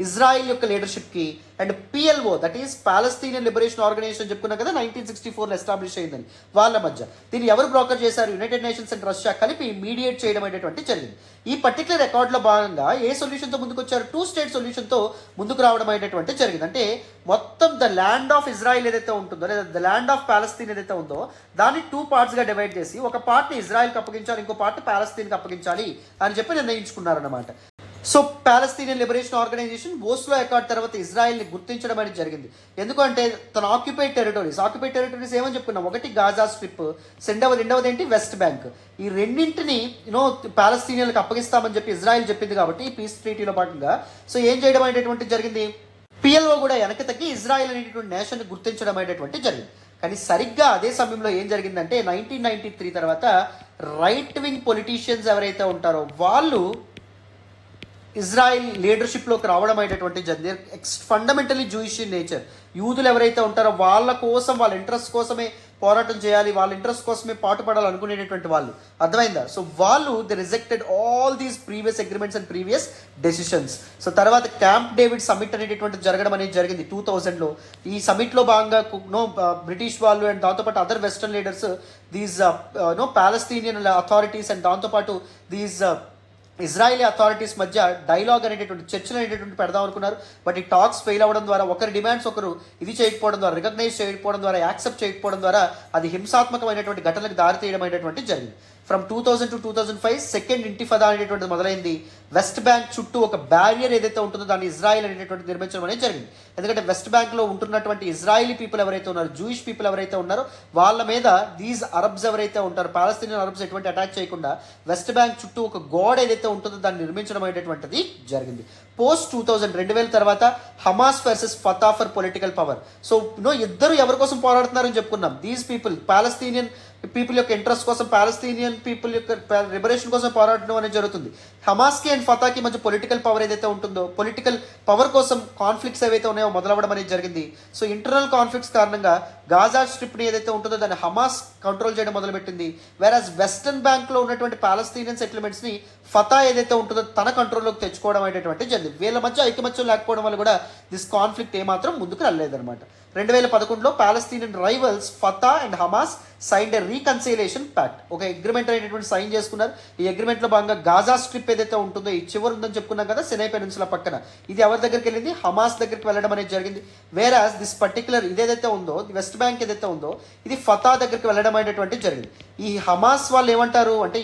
ఇజ్రాయిల్ యొక్క లీడర్షిప్కి and PLO, that is Palestinian liberation Organisation చెప్పుకున్నాం కదా 1964లో ఎస్టాబ్లిష్ అయిందని, వాళ్ళ మధ్య. దీన్ని ఎవరు బ్రోకర్ చేశారు, యునైటెడ్ నేషన్స్ అండ్ రష్యా కలిపి మీడియేట్ చేయడం అనేటువంటి జరిగింది. ఈ పర్టికులర్ రికార్డులో భాగంగా ఏ సొల్యూషన్తో ముందుకు వచ్చారు, 2 స్టేట్ సొల్యూషన్తో ముందుకు రావడం అనేటువంటి జరిగింది. అంటే మొత్తం ద ల్యాండ్ ఆఫ్ ఇజ్రాయిల్ ఏదైతే ఉంటుందో లేదా ద ల్యాండ్ ఆఫ్ పాలస్తీన్ ఏదైతే ఉందో దాన్ని 2 పార్ట్స్గా డివైడ్ చేసి ఒక పార్ట్ని ఇజ్రాయెల్కి అప్పగించాలి, ఇంకో పార్ట్ పాలస్తీన్కి అప్పగించాలి అని చెప్పి నిర్ణయించుకున్నారన్నమాట. So Palestinian liberation Organisation Oslo accord తర్వాత ఇజ్రాయెల్ని గుర్తించడం అనేది జరిగింది. ఎందుకంటే తన ఆక్యుపైడ్ టెరిటరీస్ ఏమని చెప్పుకున్నాం, ఒకటి గాజా స్ట్రిప్, రెండవది ఏంటి వెస్ట్ బ్యాంక్. ఈ రెండింటిని పాలస్తీనియన్లకు అప్పగిస్తామని చెప్పి ఇజ్రాయెల్ చెప్పింది కాబట్టి ఈ పీస్ ట్రీటీలో భాగంగా సో ఏం చేయడం అనేటువంటి జరిగింది, PLO కూడా వెనక్కి తగ్గి ఇజ్రాయెల్ అనేటువంటి నేషన్ని గుర్తించడం అనేటువంటి జరిగింది. కానీ సరిగ్గా అదే సమయంలో ఏం జరిగిందంటే 1993 తర్వాత రైట్ వింగ్ పొలిటీషియన్స్ ఎవరైతే ఉంటారో వాళ్ళు ఇజ్రాయిల్ లీడర్షిప్లోకి రావడం అనేటువంటి జరిగింది. Fundamentally Jewish in nature. యూదులు ఎవరైతే ఉంటారో వాళ్ళ కోసం, వాళ్ళ ఇంట్రెస్ట్ కోసమే పోరాటం చేయాలి, వాళ్ళ ఇంట్రెస్ట్ కోసమే పాటుపడాలి అనుకునేటటువంటి వాళ్ళు, అర్థమైందా. సో వాళ్ళు the rejected all these previous agreements and previous decisions. So తర్వాత క్యాంప్ డేవిడ్ సమిట్ అనేటటువంటి జరగడం అనేది జరిగింది 2000లో. ఈ సమిట్లో భాగంగా బ్రిటిష్ వాళ్ళు అండ్ దాంతోపాటు other western leaders, these Palestinian authorities and దాంతోపాటు దీస్ ఇజ్రాయిలీ అథారిటీస్ మధ్య డైలాగ్ అనేటటువంటి చర్చలు అనేటటువంటి పెడదాం అనుకున్నారు. బట్ ఈ టాక్స్ ఫెయిల్ అవ్వడం ద్వారా, ఒకరి డిమాండ్స్ ఒకరు ఇది చేయకపోవడం ద్వారా, రికగ్నైజ్ చేయకపోవడం ద్వారా, యాక్సెప్ట్ చేయకపోవడం ద్వారా అది హింసాత్మకమైనటువంటి ఘటనలకు దారితీయడం అనేటువంటి జరిగింది. ఫ్రమ్ 2000 to 2005 సెకండ్ ఇంటిఫదా అనేటువంటిది మొదలైంది. వెస్ట్ బ్యాంక్ చుట్టూ ఒక బ్యారియర్ ఏదైతే ఉంటుందో దాన్ని ఇజ్రాయిల్ అనేటువంటి నిర్మించడం అనేది జరిగింది. ఎందుకంటే వెస్ట్ బ్యాంక్లో ఉంటున్నటువంటి ఇజ్రాయిలీ పీపుల్ ఎవరైతే ఉన్నారో, జూయిష్ పీపుల్ ఎవరైతే ఉన్నారో వాళ్ళ మీద దీస్ అరబ్స్ ఎవరైతే ఉంటారో, పాలస్తీనియన్ అరబ్స్ ఎటువంటి అటాక్ చేయకుండా వెస్ట్ బ్యాంక్ చుట్టూ ఒక గోడ ఏదైతే ఉంటుందో దాన్ని నిర్మించడం అనేటువంటిది జరిగింది. పోస్ట్ 2000 తర్వాత Hamas versus Fatah for political power. So ఇద్దరు ఎవరి కోసం పోరాడుతున్నారని చెప్పుకున్నాం. దీస్ పీపుల్ పాలస్తీనియన్ పీపుల్ యొక్క ఇంట్రెస్ట్ కోసం, పాలస్తీనియన్ పీపుల్ యొక్క లిబరేషన్ కోసం పోరాడడం అనేది జరుగుతుంది. హమాస్కి అండ్ ఫతాకి మధ్య పొలిటికల్ పవర్ ఏదైతే ఉంటుందో, పొలిటికల్ పవర్ కోసం కాన్ఫ్లిక్ట్స్ ఏవైతే ఉన్నాయో మొదలవ్వడం అనేది జరిగింది. సో ఇంటర్నల్ కాన్ఫ్లిక్ట్స్ కారణంగా గాజా స్ట్రిప్ని ఏదైతే ఉంటుందో దాన్ని హమాస్ కంట్రోల్ చేయడం మొదలుపెట్టింది. వేరాజ్ వెస్టర్న్ బ్యాంక్లో ఉన్నటువంటి పాలస్తీనియన్ సెటిల్మెంట్స్ని ఫతా ఏదైతే ఉంటుందో తన కంట్రోల్లోకి తెచ్చుకోవడం అనేటువంటి జరిగింది. వీళ్ళ మధ్య ఐకమత్యం లేకపోవడం వల్ల కూడా దిస్ కాన్ఫ్లిక్ట్ ఏమాత్రం ముందుకు రాలేదన్నమాట. 2011లో Palestinian rivals Fatah and Hamas signed a reconciliation pact, ఒక అగ్రిమెంట్ అనేటువంటి సైన్ చేసుకున్నారు. ఈ అగ్రిమెంట్లో భాగంగా గాజా స్ట్రిప్ ఏదైతే ఉంటుందో ఈ చివరి ఉందని చెప్పుకున్నాం కదా సినై పెనిన్సులా పక్కన, ఇది ఎవరి దగ్గరికి వెళ్ళింది, హమాస్ దగ్గరికి వెళ్ళడం అనేది జరిగింది. వేరాజ్ దిస్ పర్టికులర్ ఇదేదైతే ఉందో వెస్ట్ బ్యాంక్ ఏదైతే ఉందో ఇది ఫతా దగ్గరికి వెళ్ళడం అనేటువంటి జరిగింది. ఈ హమాస్ వాళ్ళు ఏమంటారు అంటే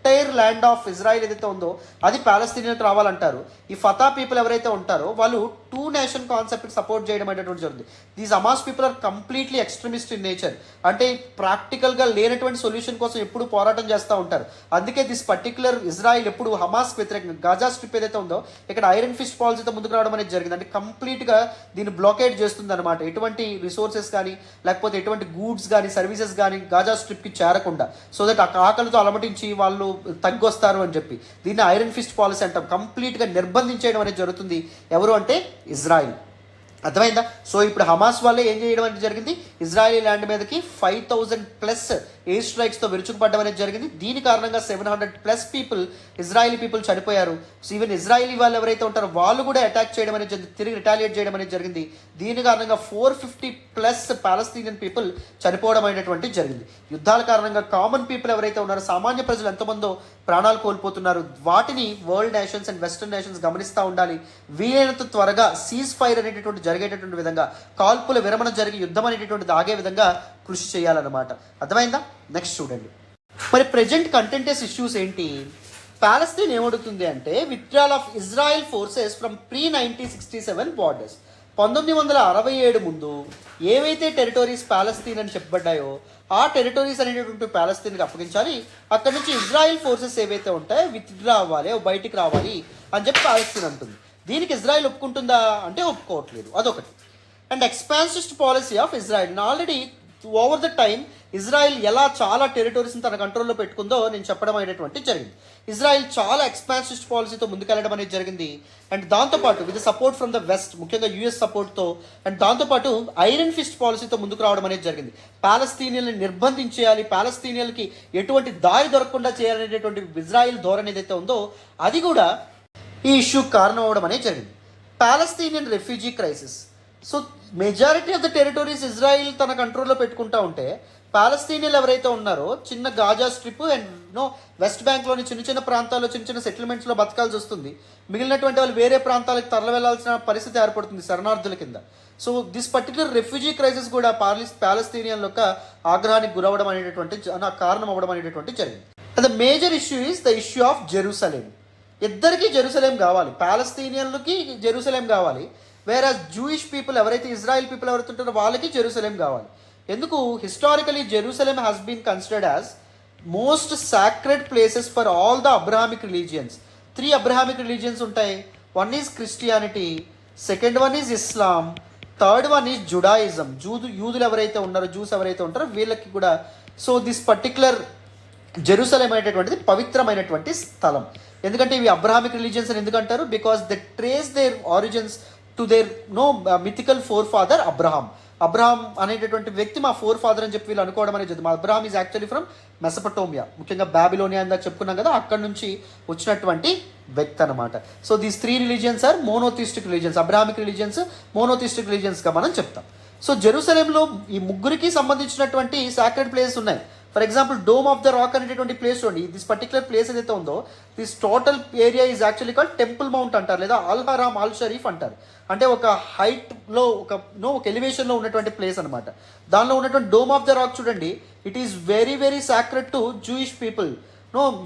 ఎంటైర్ ల్యాండ్ ఆఫ్ ఇజ్రాయిల్ ఏదైతే ఉందో అది పాలస్తీనియన్కి రావాలంటారు. ఈ ఫతా పీపుల్ ఎవరైతే ఉంటారో వాళ్ళు టూ నేషన్ కాన్సెప్ట్ సపోర్ట్ చేయడం అనేటువంటి జరుగుతుంది. These Hamas people are completely extremist in nature. అంటే ప్రాక్టికల్గా లేనటువంటి సొల్యూషన్ కోసం ఎప్పుడు పోరాటం చేస్తూ ఉంటారు. అందుకే దిస్ పర్టికులర్ ఇజ్రాయిల్ ఎప్పుడు హమాస్కి వ్యతిరేకంగా గాజా స్ట్రిప్ ఏదైతే ఉందో ఇక్కడ ఐరన్ ఫిస్ట్ పాలసీతో ముందుకు రావడం అనేది జరిగింది. అంటే కంప్లీట్గా దీన్ని బ్లాకేడ్ చేస్తుంది అనమాట. ఎటువంటి రిసోర్సెస్ కానీ లేకపోతే ఎటువంటి గూడ్స్ కానీ సర్వీసెస్ కానీ గాజా స్ట్రిప్కి చేరకుండా, సో దట్ ఆ ఆకలితో అలమటించి వాళ్ళు తగ్గొస్తారు అని చెప్పి దీన్ని ఐరన్ ఫిస్ట్ పాలసీ అంటాం. కంప్లీట్గా నిర్బంధించేయడం అనేది జరుగుతుంది. ఎవరు అంటే ఇజ్రాయిల్. అర్థమైందా? సో ఇప్పుడు హమాస్ వాళ్ళే ఏం చేయడం అనేది జరిగింది, ఇజ్రాయలీ ల్యాండ్ మీదకి 5,000+ ఎయిర్ స్ట్రైక్స్తో విరుచుకుపడడం అనేది జరిగింది. దీని కారణంగా 700+ పీపుల్ ఇజ్రాయలీ పీపుల్ చనిపోయారు. సో ఈవెన్ ఇజ్రాయలీ వాళ్ళు ఎవరైతే ఉంటారో వాళ్ళు కూడా అటాక్ చేయడం అనేది జరిగింది, తిరిగి రిటాలియేట్ చేయడం అనేది జరిగింది. దీని కారణంగా 450+ పాలస్తీనియన్ పీపుల్ చనిపోవడం అనేటువంటి జరిగింది. యుద్ధాల కారణంగా కామన్ పీపుల్ ఎవరైతే ఉన్నారో సామాన్య ప్రజలు ఎంతమందో ప్రాణాలు కోల్పోతున్నారు. వాటిని world nations and western nations గమనిస్తూ ఉండాలి. వీలైనంత త్వరగా సీజ్ ఫైర్ అనేటటువంటి జరిగేటటువంటి విధంగా, కాల్పుల విరమణ జరిగి యుద్ధం అనేటటువంటిది ఆగే విధంగా కృషి చేయాలన్నమాట. అర్థమైందా? నెక్స్ట్ చూడండి. మరి ప్రజెంట్ కంటెంటెస్ ఇష్యూస్ ఏంటి? పాలస్తీన్ ఏమడుగుతుంది అంటే withdrawal of Israel forces from ప్రీ-1967 బార్డర్స్. 1967 ముందు ఏవైతే టెరిటరీస్ పాలస్తీన్ అని చెప్పబడ్డాయో ఆ టెరిటరీస్ అనేటటువంటి పాలస్తీన్కి అప్పగించాలి. అక్కడ నుంచి ఇజ్రాయెల్ ఫోర్సెస్ ఏవైతే ఉంటాయో విత్డ్రా అవ్వాలి, బయటికి రావాలి అని చెప్పి పాలస్తీన్ అంటుంది. దీనికి ఇజ్రాయెల్ ఒప్పుకుంటుందా అంటే ఒప్పుకోవట్లేదు. అదొకటి. And expansionist policy of Israel. Already over the time Israel ఎలా చాలా టెరిటరీస్ని తన కంట్రోల్లో పెట్టుకుందో నేను చెప్పడం అనేటువంటి జరిగింది. ఇజ్రాయెల్ చాలా ఎక్స్పాన్సిస్ట్ పాలసీతో ముందుకెళ్ళడం అనేది జరిగింది. అండ్ దాంతోపాటు with support from the west, ముఖ్యంగా యూఎస్ సపోర్ట్తో, అండ్ దాంతోపాటు ఐరన్ ఫిస్ట్ పాలసీతో ముందుకు రావడం అనేది జరిగింది. పాలస్తీనియల్ని నిర్బంధించేయాలి, పాలస్తీనియల్కి ఎటువంటి దారి దొరకకుండా చేయాలనేటువంటి ఇజ్రాయెల్ ధోరణి ఏదైతే ఉందో అది కూడా ఈ ఇష్యూ కారణం అవ్వడం అనేది జరిగింది. Palestinian refugee crisis. So majority of the territories Israel తన కంట్రోల్లో పెట్టుకుంటా ఉంటే పాలస్తీనియన్లు ఎవరైతే ఉన్నారో చిన్న గాజా స్ట్రిప్ అండ్ వెస్ట్ బ్యాంక్లోని చిన్న చిన్న ప్రాంతాల్లో చిన్న చిన్న సెటిల్మెంట్స్లో బతకాల్సి వస్తుంది. మిగిలినటువంటి వాళ్ళు వేరే ప్రాంతాలకు తరలి వెళ్లాల్సిన పరిస్థితి ఏర్పడుతుంది శరణార్థుల కింద. So this particular refugee crisis కూడా పాలస్తీనియన్ల యొక్క ఆగ్రహానికి గురవడం అనేటటువంటి కారణం అవ్వడం అనేటటువంటి జరిగింది. The major issue is the issue of Jerusalem. ఇద్దరికీ జెరూసలేం కావాలి, పాలస్తీనియన్లకి జెరూసలేం కావాలి, వేరే జూయిష్ పీపుల్ ఎవరైతే ఇజ్రాయెల్ పీపుల్ ఎవరైతే ఉంటారో వాళ్ళకి జెరూసలేం కావాలి. ఎందుకు? Historically Jerusalem has been considered as most sacred places for all the Abrahamic religions. 3 Abrahamic religions ఉంటాయి. One is Christianity, second one is Islam, third one is Judaism. యూదులు ఎవరైతే ఉన్నారో, జూస్ ఎవరైతే ఉంటారో వీళ్ళకి కూడా. సో దిస్ పర్టికులర్ జెరూసలేం అనేటటువంటిది పవిత్రమైనటువంటి స్థలం. ఎందుకంటే ఇవి అబ్రహామిక్ రిలీజియన్స్ అని ఎందుకంటారు? Because they trace their origins to their mythical forefather Abraham. Abraham అనేటటువంటి వ్యక్తి మా ఫోర్ ఫాదర్ అని చెప్పి వీళ్ళు అనుకోవడం అనేది జరిగింది. Abraham is actually from Mesopotamia, ముఖ్యంగా బాబిలోనియా అని చెప్పుకున్నాం కదా, అక్కడ నుంచి వచ్చినటువంటి వ్యక్తి అనమాట. So these 3 religions are monotheistic religions. Abrahamic religions monotheistic రిలీజియన్స్గా మనం చెప్తాం. సో జెరూసలేంలో ఈ ముగ్గురికి సంబంధించినటువంటి సాక్రెడ్ ప్లేసెస్ ఉన్నాయి. For example dome of the rock అనేటటువంటి ప్లేస్ చూడండి. దిస్ పర్టికులర్ ప్లేస్ ఏదైతే ఉందో this total area is actually called temple mount అంటారు, లేదా అల్ హరామ్ అల్ షరీఫ్ అంటారు. అంటే ఒక హైట్లో ఒక ఎలివేషన్లో ఉన్నటువంటి ప్లేస్ అనమాట. దానిలో ఉన్నటువంటి డోమ్ ఆఫ్ ద రాక్ చూడండి, it is very very sacred to Jewish people.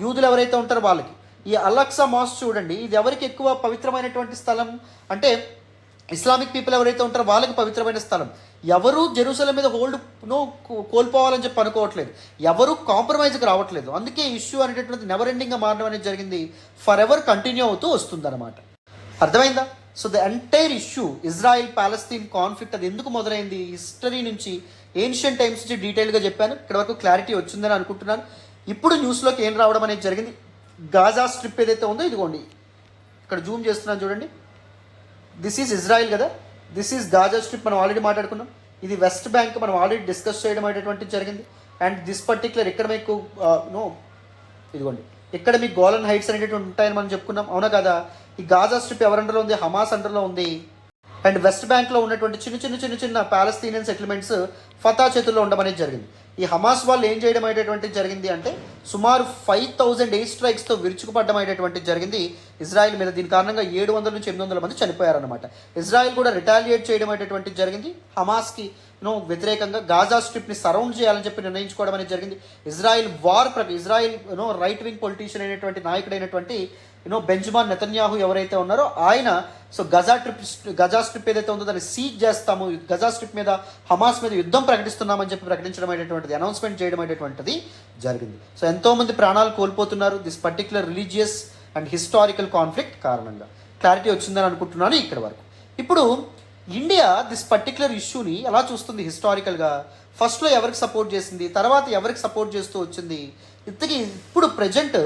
యూదులు ఎవరైతే ఉంటారో వాళ్ళకి. ఈ అలక్సా మాస్క్ చూడండి, ఇది ఎవరికి ఎక్కువ పవిత్రమైనటువంటి స్థలం అంటే ఇస్లామిక్ పీపుల్ ఎవరైతే ఉంటారో వాళ్ళకి పవిత్రమైన స్థలం. ఎవరు జెరూసలేం మీద కోల్పోవాలని చెప్పి అనుకోవట్లేదు, ఎవరు కాంప్రమైజ్కి రావట్లేదు. అందుకే ఇష్యూ అనేటటువంటి నెవర్ ఎండింగ్గా మారడం అనేది జరిగింది, ఫర్ ఎవర్ కంటిన్యూ అవుతూ వస్తుందన్నమాట. అర్థమైందా? So the entire issue Israel Palestine conflict అది ఎందుకు మొదలైంది, హిస్టరీ నుంచి ఏన్షియన్ టైమ్స్ నుంచి డీటెయిల్గా చెప్పాను. ఇక్కడ వరకు క్లారిటీ వచ్చిందని అనుకుంటున్నాను. ఇప్పుడు న్యూస్లోకి ఏం రావడం అనేది జరిగింది, గాజా స్ట్రిప్ ఏదైతే ఉందో ఇదిగోండి ఇక్కడ జూమ్ చేస్తున్నాను చూడండి. దిస్ ఈజ్ ఇజ్రాయిల్ కదా, దిస్ ఈజ్ గాజా స్ట్రిప్, మనం ఆల్రెడీ మాట్లాడుకున్నాం. ఇది వెస్ట్ బ్యాంక్, మనం ఆల్రెడీ డిస్కస్ చేయడం అనేటువంటిది జరిగింది. అండ్ దిస్ పర్టికులర్ ఇక్కడ మీకు ఇదిగోండి ఇక్కడ మీకు గోలన్ హైట్స్ అనేటువంటి ఉంటాయని మనం చెప్పుకున్నాం, అవునా కదా. ఈ గాజా స్ట్రిప్ ఎవరి అండర్లో ఉంది? హమాస్ అండర్లో ఉంది. అండ్ వెస్ట్ బ్యాంక్లో ఉన్నటువంటి చిన్న పాలస్తీనియన్ సెటిల్మెంట్స్ ఫతా చేతుల్లో ఉండడం అనేది జరిగింది. ఈ హమాస్ వాళ్ళు ఏం చేయడం అనేటువంటిది జరిగింది అంటే సుమారు 5,000 ఎయిర్ స్ట్రైక్స్తో విరుచుకుపడడం అనేటువంటిది జరిగింది ఇజ్రాయెల్ మీద. దీని కారణంగా 700 నుంచి 800 మంది చనిపోయారనమాట. ఇజ్రాయెల్ కూడా రిటాలియేట్ చేయడం అనేటువంటిది జరిగింది. హమాస్కి వ్యతిరేకంగా గాజా స్ట్రిప్ని సరౌండ్ చేయాలని చెప్పి నిర్ణయించుకోవడం అనేది జరిగింది. ఇజ్రాయెల్ రైట్ వింగ్ పొలిటీషియన్ అయినటువంటి నాయకుడైనటువంటి బెంజమిన్ నెతన్యాహు ఎవరైతే ఉన్నారో ఆయన గజా స్ట్రిప్ ఏదైతే ఉందో దాన్ని సీజ్ చేస్తాము, గజా స్ట్రిప్ మీద హమాస్ మీద యుద్ధం ప్రకటిస్తున్నామని చెప్పి ప్రకటించడం అనేటువంటిది, అనౌన్స్మెంట్ చేయడం అనేటువంటిది జరిగింది. సో ఎంతోమంది ప్రాణాలు కోల్పోతున్నారు this particular religious and historical conflict కారణంగా. క్లారిటీ వచ్చిందని అనుకుంటున్నాను ఇక్కడ వరకు. ఇప్పుడు ఇండియా దిస్ పర్టికులర్ ఇష్యూని ఎలా చూస్తుంది హిస్టారికల్గా? ఫస్ట్లో ఎవరికి సపోర్ట్ చేసింది, తర్వాత ఎవరికి సపోర్ట్ చేస్తూ వచ్చింది? ఇంతకీ ఇప్పుడు ప్రజెంట్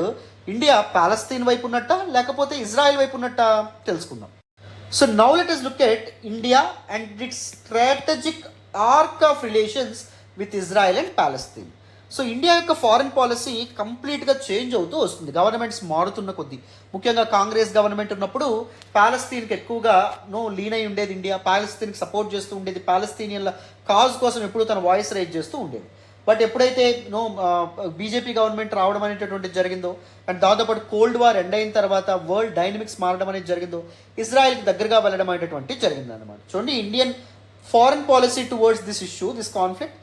ఇండియా పాలస్తీన్ వైపు ఉన్నట్ట లేకపోతే ఇజ్రాయెల్ వైపు ఉన్నట్ట తెలుసుకుందాం. So now let us look at India and its strategic arc of relations with Israel and Palestine. So India యొక్క ఫారిన్ పాలసీ కంప్లీట్గా చేంజ్ అవుతూ వస్తుంది గవర్నమెంట్స్ మారుతున్న కొద్దీ. ముఖ్యంగా కాంగ్రెస్ గవర్నమెంట్ ఉన్నప్పుడు ప్యాలెస్తీన్కి ఎక్కువగా లీన్ అయి ఉండేది ఇండియా, ప్యాలెస్తీన్కి సపోర్ట్ చేస్తూ ఉండేది, ప్యాలెస్తీనియన్ల కాజ్ కోసం ఎప్పుడూ తన వాయిస్ రైజ్ చేస్తూ ఉండేది. బట్ ఎప్పుడైతే బీజేపీ గవర్నమెంట్ రావడం అనేటటువంటిది జరిగిందో అండ్ దాంతోపాటు కోల్డ్ వార్ ఎండ్ అయిన తర్వాత వరల్డ్ డైనమిక్స్ మారడం అనేది జరిగిందో ఇజ్రాయెల్కి దగ్గరగా వెళ్ళడం అనేటువంటిది జరిగిందన్నమాట. చూడండి, Indian foreign policy towards this issue, this conflict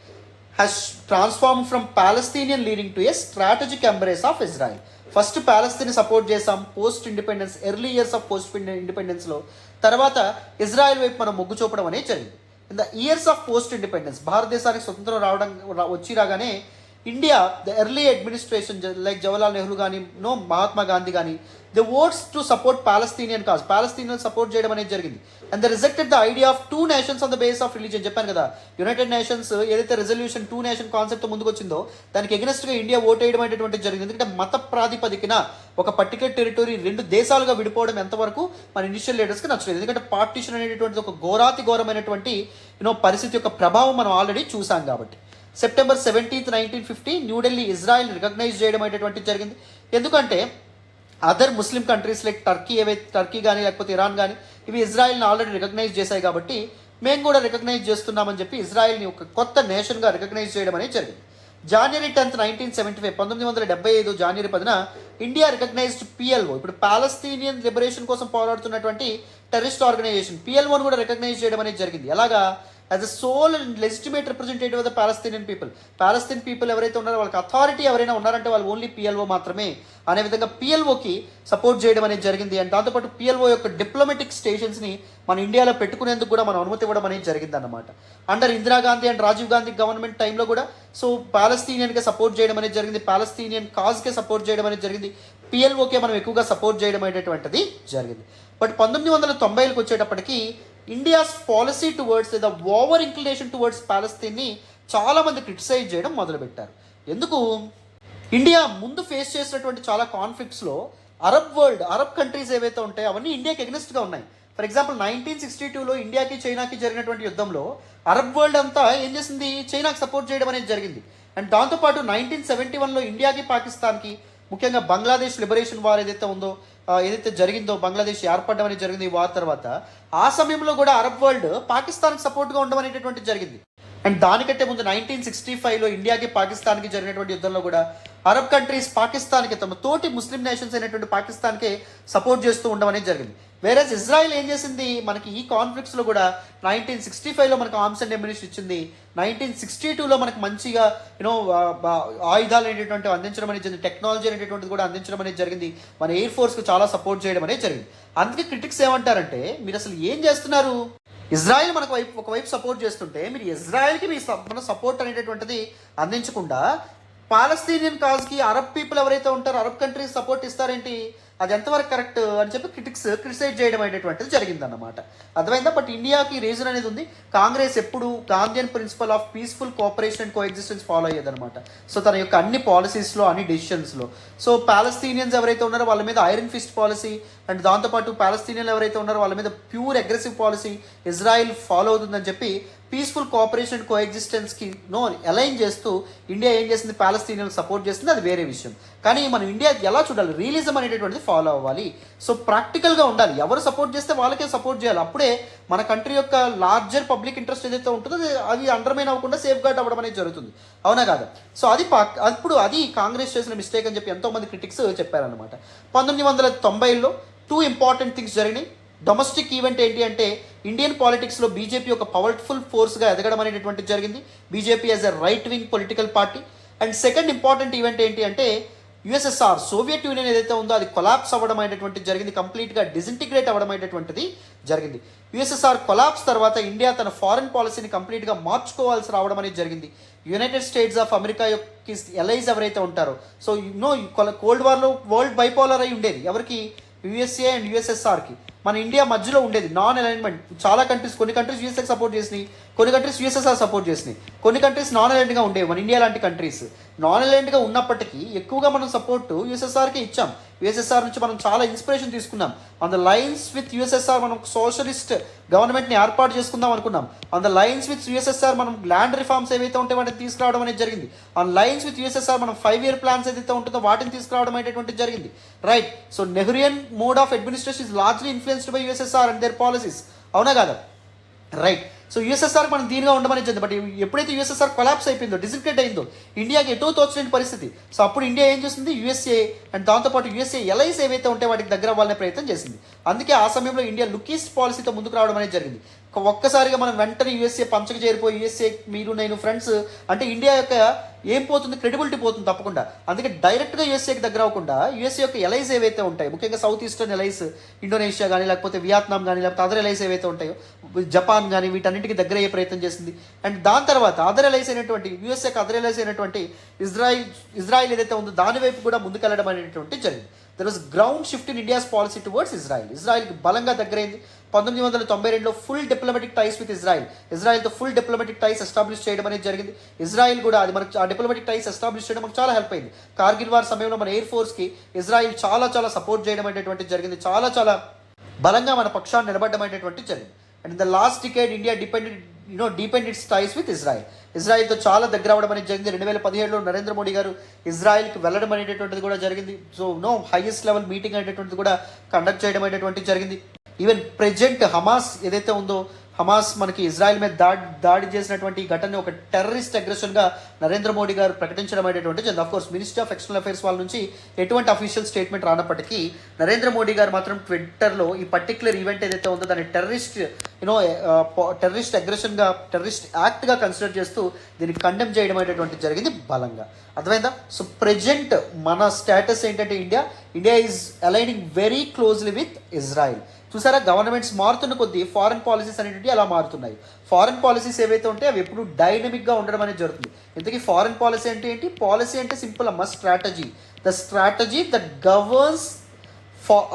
has transformed from Palestinian leading to a strategic embrace of Israel. First Palestine support చేసాం post independence, early years of post ఇండిపెండెన్స్లో. తర్వాత ఇజ్రాయెల్ వైపు మనం మొగ్గు చూపడం అనేది జరిగింది. In the years of post independence, భారతదేశానికి స్వతంత్రం రాగానే India the early administration like Jawaharlal Nehru కానీ మహాత్మా గాంధీ కానీ ద ఓట్స్ to support Palestinian cause, Palestinian support చేయడం అనేది జరిగింది. And they rejected the idea of 2 nations on the base of religion. చెప్పాను కదా, యునైటెడ్ నేషన్స్ ఏదైతే రెజల్యూషన్ 2 నేషన్ కాన్సెప్ట్ ముందుకు వచ్చిందో దానికి ఎగనెస్ట్గా ఇండియా ఓట్ వేయడం అనేటువంటిది జరిగింది. ఎందుకంటే మత ప్రాతిపదికన ఒక పర్టికులర్ టెరిటరీ 2 దేశాలుగా విడిపోవడం ఎంతవరకు మన ఇనిషియల్ లీడర్స్కి నచ్చలేదు. ఎందుకంటే పార్టీషన్ అనేటువంటిది ఒక ఘోరాతి పరిస్థితి యొక్క ప్రభావం మనం ఆల్రెడీ చూసాం కాబట్టి. సెప్టెంబర్ 17, 1950 న్యూఢిల్లీ ఇజ్రాయెల్ రికగ్నైజ్ చేయడం అనేటువంటిది జరిగింది. ఎందుకంటే other Muslim countries like Turkey కానీ లేకపోతే ఇరాన్ కానీ ఇవి ఇజ్రాయెల్ని ఆల్రెడీ రికగ్నైజ్ చేశాయి కాబట్టి మేము కూడా రికగ్నైజ్ చేస్తున్నామని చెప్పి ఇజ్రాయెల్ని ఒక కొత్త నేషన్గా రికగ్నైజ్ చేయడం అనేది జరిగింది. January 10, 1975 1975 జనవరి 10న ఇండియా రికగ్నైజ్డ్ పిఎల్ఓ, ఇప్పుడు పాలస్తీనియన్ లిబరేషన్ కోసం పోరాడుతున్నటువంటి టెర్రరిస్ట్ ఆర్గనైజేషన్ పిఎల్ఓని కూడా రికగ్నైజ్ చేయడం అనేది జరిగింది. ఎలాగా? As a sole and legitimate representative of the Palestinian people. Palestine people ఎవరైతే ఉన్నారో వాళ్ళకి అథారిటీ ఎవరైనా ఉన్నారంటే వాళ్ళు ఓన్లీ పిఎల్ఓ మాత్రమే అనే విధంగా పిఎల్ఓకి సపోర్ట్ చేయడం అనేది జరిగింది. అండ్ దాంతోపాటు పిఎల్ఓ యొక్క డిప్లొమాటిక్ స్టేషన్స్ని మన ఇండియాలో పెట్టుకునేందుకు కూడా మనం అనుమతి ఇవ్వడం అనేది జరిగిందన్నమాట. Under Indira Gandhi and Rajiv Gandhi government టైంలో కూడా సో పాలస్తీనియన్గా సపోర్ట్ చేయడం అనేది జరిగింది, పాలస్తీనియన్ కాజ్కే సపోర్ట్ చేయడం అనేది జరిగింది, పిఎల్ఓకే మనం ఎక్కువగా సపోర్ట్ చేయడం అనేటువంటిది జరిగింది. బట్ 1990లకు వచ్చేటప్పటికి India's policy towards the over inclination towards పాలస్తీన్ని చాలామంది క్రిటిసైజ్ చేయడం మొదలుపెట్టారు. ఎందుకు? ఇండియా ముందు ఫేస్ చేసినటువంటి చాలా కాన్ఫ్లిక్ట్స్లో అరబ్ కంట్రీస్ ఏవైతే ఉంటాయో అవన్నీ ఇండియాకి ఎగ్నెస్ట్గా ఉన్నాయి. ఫర్ ఎగ్జాంపుల్ 1962లో ఇండియాకి చైనాకి జరిగినటువంటి యుద్ధంలో అరబ్ వరల్డ్ అంతా ఏం చేసింది? చైనాకి సపోర్ట్ చేయడం అనేది జరిగింది. అండ్ దాంతోపాటు 1971లో ఇండియాకి పాకిస్తాన్కి, ముఖ్యంగా బంగ్లాదేశ్ లిబరేషన్ వార్ ఏదైతే జరిగిందో, బంగ్లాదేశ్ ఏర్పడడం అనేది జరిగింది ఈ వార్ తర్వాత, ఆ సమయంలో కూడా అరబ్ వరల్డ్ పాకిస్తాన్కి సపోర్ట్గా ఉండడం అనేటటువంటిది జరిగింది. అండ్ దానికంటే ముందు 1965లో ఇండియాకి పాకిస్తాన్కి జరిగినటువంటి యుద్ధంలో కూడా అరబ్ కంట్రీస్ పాకిస్తాన్కి తమ తోటి ముస్లిం నేషన్స్ అయినటువంటి పాకిస్తాన్కి సపోర్ట్ చేస్తూ ఉండడం అనేది జరిగింది. వేరే ఇజ్రాయెల్ ఏం చేసింది? మనకి ఈ కాన్ఫ్లిక్ట్స్లో కూడా 1965లో మనకు ఆర్మ్స్ అండ్ అమ్యునిషన్ ఇచ్చింది, 1962లో మనకు మంచిగా ఆయుధాలు అనేటువంటి అందించడం అనేది జరిగింది, టెక్నాలజీ అనేటువంటిది కూడా అందించడం అనేది జరిగింది, మన ఎయిర్ ఫోర్స్కి చాలా సపోర్ట్ చేయడం అనేది జరిగింది. అందుకే క్రిటిక్స్ ఏమంటారంటే మీరు అసలు ఏం చేస్తున్నారు? ఇజ్రాయెల్ మనకు ఒకవైపు సపోర్ట్ చేస్తుంటే మీరు ఇజ్రాయెల్కి మన సపోర్ట్ అనేటటువంటిది అందించకుండా పాలస్తీనియన్ కాజ్కి అరబ్ పీపుల్ ఎవరైతే ఉంటారో అరబ్ కంట్రీస్ సపోర్ట్ ఇస్తారేంటి? అది ఎంతవరకు కరెక్ట్ అని చెప్పి క్రిటిసైజ్ చేయడం అనేటువంటిది జరిగిందన్నమాట. అర్థమైందా? బట్ ఇండియాకి రీజన్ అనేది ఉంది. కాంగ్రెస్ ఎప్పుడు Gandhian principle of peaceful cooperation and coexistence follow అయ్యేదన్నమాట. సో తన యొక్క అన్ని పాలసీస్లో, అన్ని డెసిషన్స్లో. సో పాలస్తీనియన్స్ ఎవరైతే ఉన్నారో వాళ్ళ మీద ఐరన్ ఫిస్ట్ పాలసీ అండ్ దాంతోపాటు పాలస్తీనియన్లు ఎవరైతే ఉన్నారో వాళ్ళ మీద pure aggressive policy Israel follow అవుతుందని చెప్పి పీస్ఫుల్ కోఆపరేషన్ అండ్ కోఎగ్జిస్టెన్స్కి అలైన్ చేస్తూ ఇండియా ఏం చేసింది, పాలస్తీనియన్లకు సపోర్ట్ చేస్తుంది, అది వేరే విషయం. కానీ మనం ఇండియా ఎలా చూడాలి, రియలిజం అనేటటువంటిది ఫాలో అవ్వాలి. సో ప్రాక్టికల్గా ఉండాలి, ఎవరు సపోర్ట్ చేస్తే వాళ్ళకే సపోర్ట్ చేయాలి. అప్పుడే మన కంట్రీ యొక్క లార్జర్ పబ్లిక్ ఇంట్రెస్ట్ ఏదైతే ఉంటుందో అది అండర్మైన్ అవ్వకుండా సేఫ్ గార్డ్ అవ్వడం అనేది జరుగుతుంది, అవునా కాదా? సో అది కాంగ్రెస్ చేసిన మిస్టేక్ అని చెప్పి ఎంతోమంది క్రిటిక్స్ చెప్పారనమాట. 1990లో 2 ఇంపార్టెంట్ థింగ్స్ జరిగినాయి. డొమెస్టిక్ ఈవెంట్ ఏంటి అంటే ఇండియన్ పాలిటిక్స్లో బీజేపీ ఒక పవర్ఫుల్ ఫోర్స్గా ఎదగడం అనేటటువంటిది జరిగింది, BJP as a right wing political party. And second important event ఏంటి అంటే యుఎస్ఎస్ఆర్, సోవియట్ యూనియన్ ఏదైతే ఉందో అది కొలాప్స్ అవ్వడం అనేటువంటిది జరిగింది, కంప్లీట్గా డిసింటిగ్రేట్ అవ్వడం అనేటటువంటిది జరిగింది. యుఎస్ఎస్ఆర్ కొలాప్స్ తర్వాత ఇండియా తన ఫారెన్ పాలసీని కంప్లీట్గా మార్చుకోవాల్సి రావడం అనేది జరిగింది. యునైటెడ్ స్టేట్స్ ఆఫ్ అమెరికా యొక్క ఎలైస్ ఎవరైతే ఉంటారో, సో కోల్డ్ వార్లో వరల్డ్ బైపోలర్ అయి ఉండేది, ఎవరికి, యుఎస్ఏ అండ్ యుఎస్ఎస్ఆర్కి. మన ఇండియా మధ్యలో ఉండేది నాన్ అలైన్మెంట్. చాలా కంట్రీస్, కొన్ని కంట్రీస్ యూఎస్ఏకి సపోర్ట్ చేసినాయి, కొన్ని కంట్రీస్ యుఎస్ఎస్ఆర్ సపోర్ట్ చేసినాయి, కొన్ని కంట్రీస్ నాన్ అలైన్డ్గా ఉండేవి. మన ఇండియా లాంటి కంట్రీస్ నాన్ అలైన్డ్గా ఉన్నప్పటికీ ఎక్కువగా మనం సపోర్ట్ యుఎస్ఎస్ఆర్కి ఇచ్చాం. యుఎస్ఎస్ఆర్ నుంచి మనం చాలా ఇన్స్పిరేషన్ తీసుకున్నాం. On the lines with USSR మనం సోషలిస్ట్ గవర్నమెంట్ని ఏర్పాటు చేసుకుందాం అనుకున్నాం. On the lines with USSR మనం ల్యాండ్ రిఫార్మ్స్ ఏవైతే ఉంటే వాటిని తీసుకురావడం అనేది జరిగింది. ఆన్ లైన్స్ విత్ యుఎస్ఎస్ఆర్ మనం 5-year ప్లాన్స్ ఏదైతే ఉంటుందో వాటిని తీసుకురావడం అనేటువంటిది జరిగింది, right? So Nehruvian mode of administration is largely influenced by USSR and their policies, అవునా కదా, రైట్? సో యూఎస్ఎస్ఆర్ మనం దీనిగా ఉండమని చెంది. బట్ ఎప్పుడైతే యూఎస్ఎస్ఆర్ కొలాప్స్ అయిపోయిందో, డిసింటిగ్రేట్ అయిందో, ఇండియాకి ఎటో తోచలేని పరిస్థితి. సో అప్పుడు ఇండియా ఏం చేస్తుంది, యూఎస్ఏ అండ్ దాంతోపాటు యూఎస్ఏ ఎలైస్ ఏవైతే ఉంటే వాటికి దగ్గర అవ్వాలనే ప్రయత్నం చేసింది. అందుకే ఆ సమయంలో ఇండియా లుక్ ఈస్ట్ పాలసీతో ముందుకు రావడం అనేది జరిగింది. ఒక్కసారిగా మనం వెంటనే యూఎస్ఏ పంచకు చేరిపోయి యూఎస్ఏ మీరు నేను ఫ్రెండ్స్ అంటే ఇండియా యొక్క ఏం పోతుంది, క్రెడిబిలిటీ పోతుంది తప్పకుండా. అందుకే డైరెక్ట్గా యూఎస్ఏకి దగ్గర అవ్వకుండా యూఎస్ఏ యొక్క ఎలైస్ ఏవైతే ఉంటాయి, ముఖ్యంగా సౌత్ ఈస్టర్న్ ఎలైస్, ఇండోనేషియా కానీ లేకపోతే వియత్నాం కానీ లేకపోతే అదర్ ఎలైస్ ఏవైతే ఉంటాయో, జపాన్ కానీ, వీటన్నిటికీ దగ్గర అయ్యే ప్రయత్నం చేసింది. అండ్ దాని తర్వాత అదర్ ఎలైస్ అయినటువంటి యూఎస్ఏకి అదర్ ఎలైస్ అయినటువంటి ఇజ్రాయిల్ ఏదైతే ఉందో దాని వైపు కూడా ముందుకెళ్ళడం అనేటువంటి జరిగింది. There was ground shift in India's policy towards ఇజ్రాయిల్కి బలంగా దగ్గరైంది. 1992లో ఫుల్ డిప్లొమాటిక్ టైస్ విత్ ఇజ్రాయిల్తో ఫుల్ డిప్లొమాటిక్ టైస్ ఎస్టాబ్లిష్ చేయడం అనేది జరిగింది. ఇజ్రాయిల్ కూడా అది మనకు ఆ డిప్లొమాటిక్ టైస్ ఎస్టాబ్లిష్ చేయడం మనకు చాలా హెల్ప్ అయింది. కార్గిల్ వార్ సమయంలో మన ఎయిర్ ఫోర్స్కి ఇజ్రాయిల్ చాలా సపోర్ట్ చేయడం అనేటువంటి జరిగింది, చాలా బలంగా మన పక్షాన్ని నిలబడడం అనేటువంటి జరిగింది. And in the last decade India deepened its ties with ఇజ్రాయిల్తో చాలా దగ్గర అవ్వడం అనేది జరిగింది. 2017లో నరేంద్ర మోడీ గారు ఇజ్రాయిల్కి వెళ్ళడం అనేటటువంటిది కూడా జరిగింది. సో హైయెస్ట్ లెవెల్ మీటింగ్ అనేటటువంటిది కూడా కండక్ట్ చేయడం అనేటువంటిది జరిగింది. ఈవెన్ ప్రెజెంట్ హమాస్ ఏదైతే ఉందో, హమాస్ మనకి ఇజ్రాయెల్ మీద దాడి చేసినటువంటి ఘటనని ఒక టెర్రరిస్ట్ అగ్రెషన్గా నరేంద్ర మోడీ గారు ప్రకటించడం అనేటువంటి జరిగింది. Of course ministry of external affairs వాళ్ళ నుంచి ఎటువంటి అఫీషియల్ స్టేట్మెంట్ రానప్పటికీ నరేంద్ర మోడీ గారు మాత్రం ట్విట్టర్లో ఈ పర్టికులర్ ఈవెంట్ ఏదైతే ఉందో దాన్ని టెర్రరిస్ట్ అగ్రెషన్గా, టెర్రరిస్ట్ యాక్ట్గా కన్సిడర్ చేస్తూ దీన్ని కండెమ్ చేయడం అనేటువంటి జరిగింది బలంగా. అర్థమైందా? సో ప్రెజెంట్ మన స్టేటస్ ఏంటంటే India is aligning very closely with Israel. చూసారా, గవర్నమెంట్స్ మారుతున్న కొద్దీ ఫారెన్ పాలసీస్ అనేవి అలా మారుతున్నాయి. ఫారెన్ పాలసీస్ ఏవైతే ఉంటే అవి ఎప్పుడు డైనమిక్గా ఉండడం అనేది జరుగుతుంది. ఇంతకీ ఫారెన్ పాలసీ అంటే ఏంటి? పాలసీ అంటే సింపుల్ అమ్మ, strategy. The strategy that governs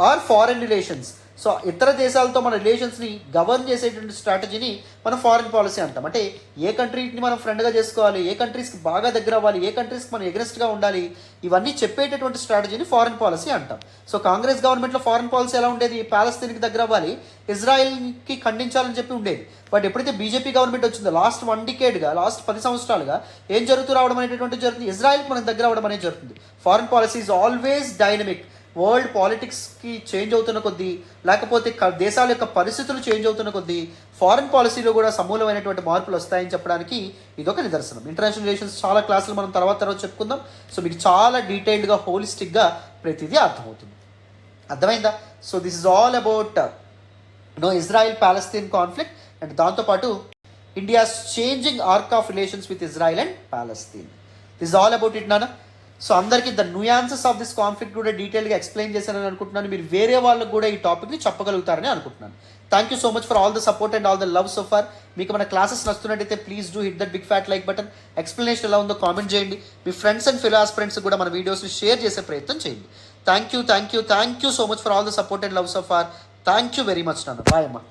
our foreign relations. So ఇతర దేశాలతో మన రిలేషన్స్ని గవర్న్ చేసేటువంటి స్ట్రాటజీని మనం ఫారెన్ పాలసీ అంటాం. అంటే ఏ కంట్రీని మనం ఫ్రెండ్గా చేసుకోవాలి, ఏ కంట్రీస్కి బాగా దగ్గర అవ్వాలి, ఏ కంట్రీస్కి మనం ఎగనెస్ట్గా ఉండాలి, ఇవన్నీ చెప్పేటటువంటి స్ట్రాటజీని ఫారెన్ పాలసీ అంటాం. సో కాంగ్రెస్ గవర్నమెంట్లో ఫారెన్ పాలసీ ఎలా ఉండేది? పాలస్తీన్కి దగ్గర అవ్వాలి, ఇజ్రాయెల్కి ఖండించాలని చెప్పి ఉండేది. బట్ ఎప్పుడైతే బీజేపీ గవర్నమెంట్ వచ్చిందో లాస్ట్ 1 decade లాస్ట్ 10 సంవత్సరాలుగా ఏం జరుగుతూ రావడం అనేటటువంటి జరుగుతుంది, ఇజ్రాయెల్కి మనం దగ్గర అవ్వడం అనేది జరుగుతుంది. Foreign policy is always dynamic. World పాలిటిక్స్కి చేంజ్ అవుతున్న కొద్దీ, లేకపోతే దేశాల యొక్క పరిస్థితులు చేంజ్ అవుతున్న కొద్దీ ఫారెన్ పాలసీలో కూడా సమూలమైనటువంటి మార్పులు వస్తాయని చెప్పడానికి ఇదొక నిదర్శనం. ఇంటర్నేషనల్ రిలేషన్స్ చాలా క్లాసులు మనం తర్వాత చెప్పుకుందాం. సో మీకు చాలా డీటెయిల్డ్గా, హోలిస్టిక్గా ప్రతిదీ అర్థమవుతుంది. అర్థమైందా? So this is all about Israel Palestine conflict and దాంతోపాటు India's changing arc of relations with Israel and Palestine. This is all about it నానా. సో అందరికీ the nuances of this conflict కూడా డీటెయిల్గా ఎక్స్ప్లెయిన్ చేశానని అనుకుంటున్నాను. మీరు వేరే వాళ్ళకు కూడా ఈ టాపిక్ని చెప్పగలుగుతారని అనుకుంటున్నాను. Thank you so much for all the support and all the love so far. మీకు మన క్లాసెస్ నచ్చుతున్నట్టయితే please do hit that big fat like button. Explanation ఎలా ఉందో కామెంట్ చేయండి. మీ ఫ్రెండ్స్ అండ్ ఫెలో ఆస్పిరెంట్స్ కూడా మన వీడియోస్ని షేర్ చేసే ప్రయత్నం చేయండి. Thank you so much for all the support and love so far. Thank you very much నాన్న. బాయ్ అమ్మా.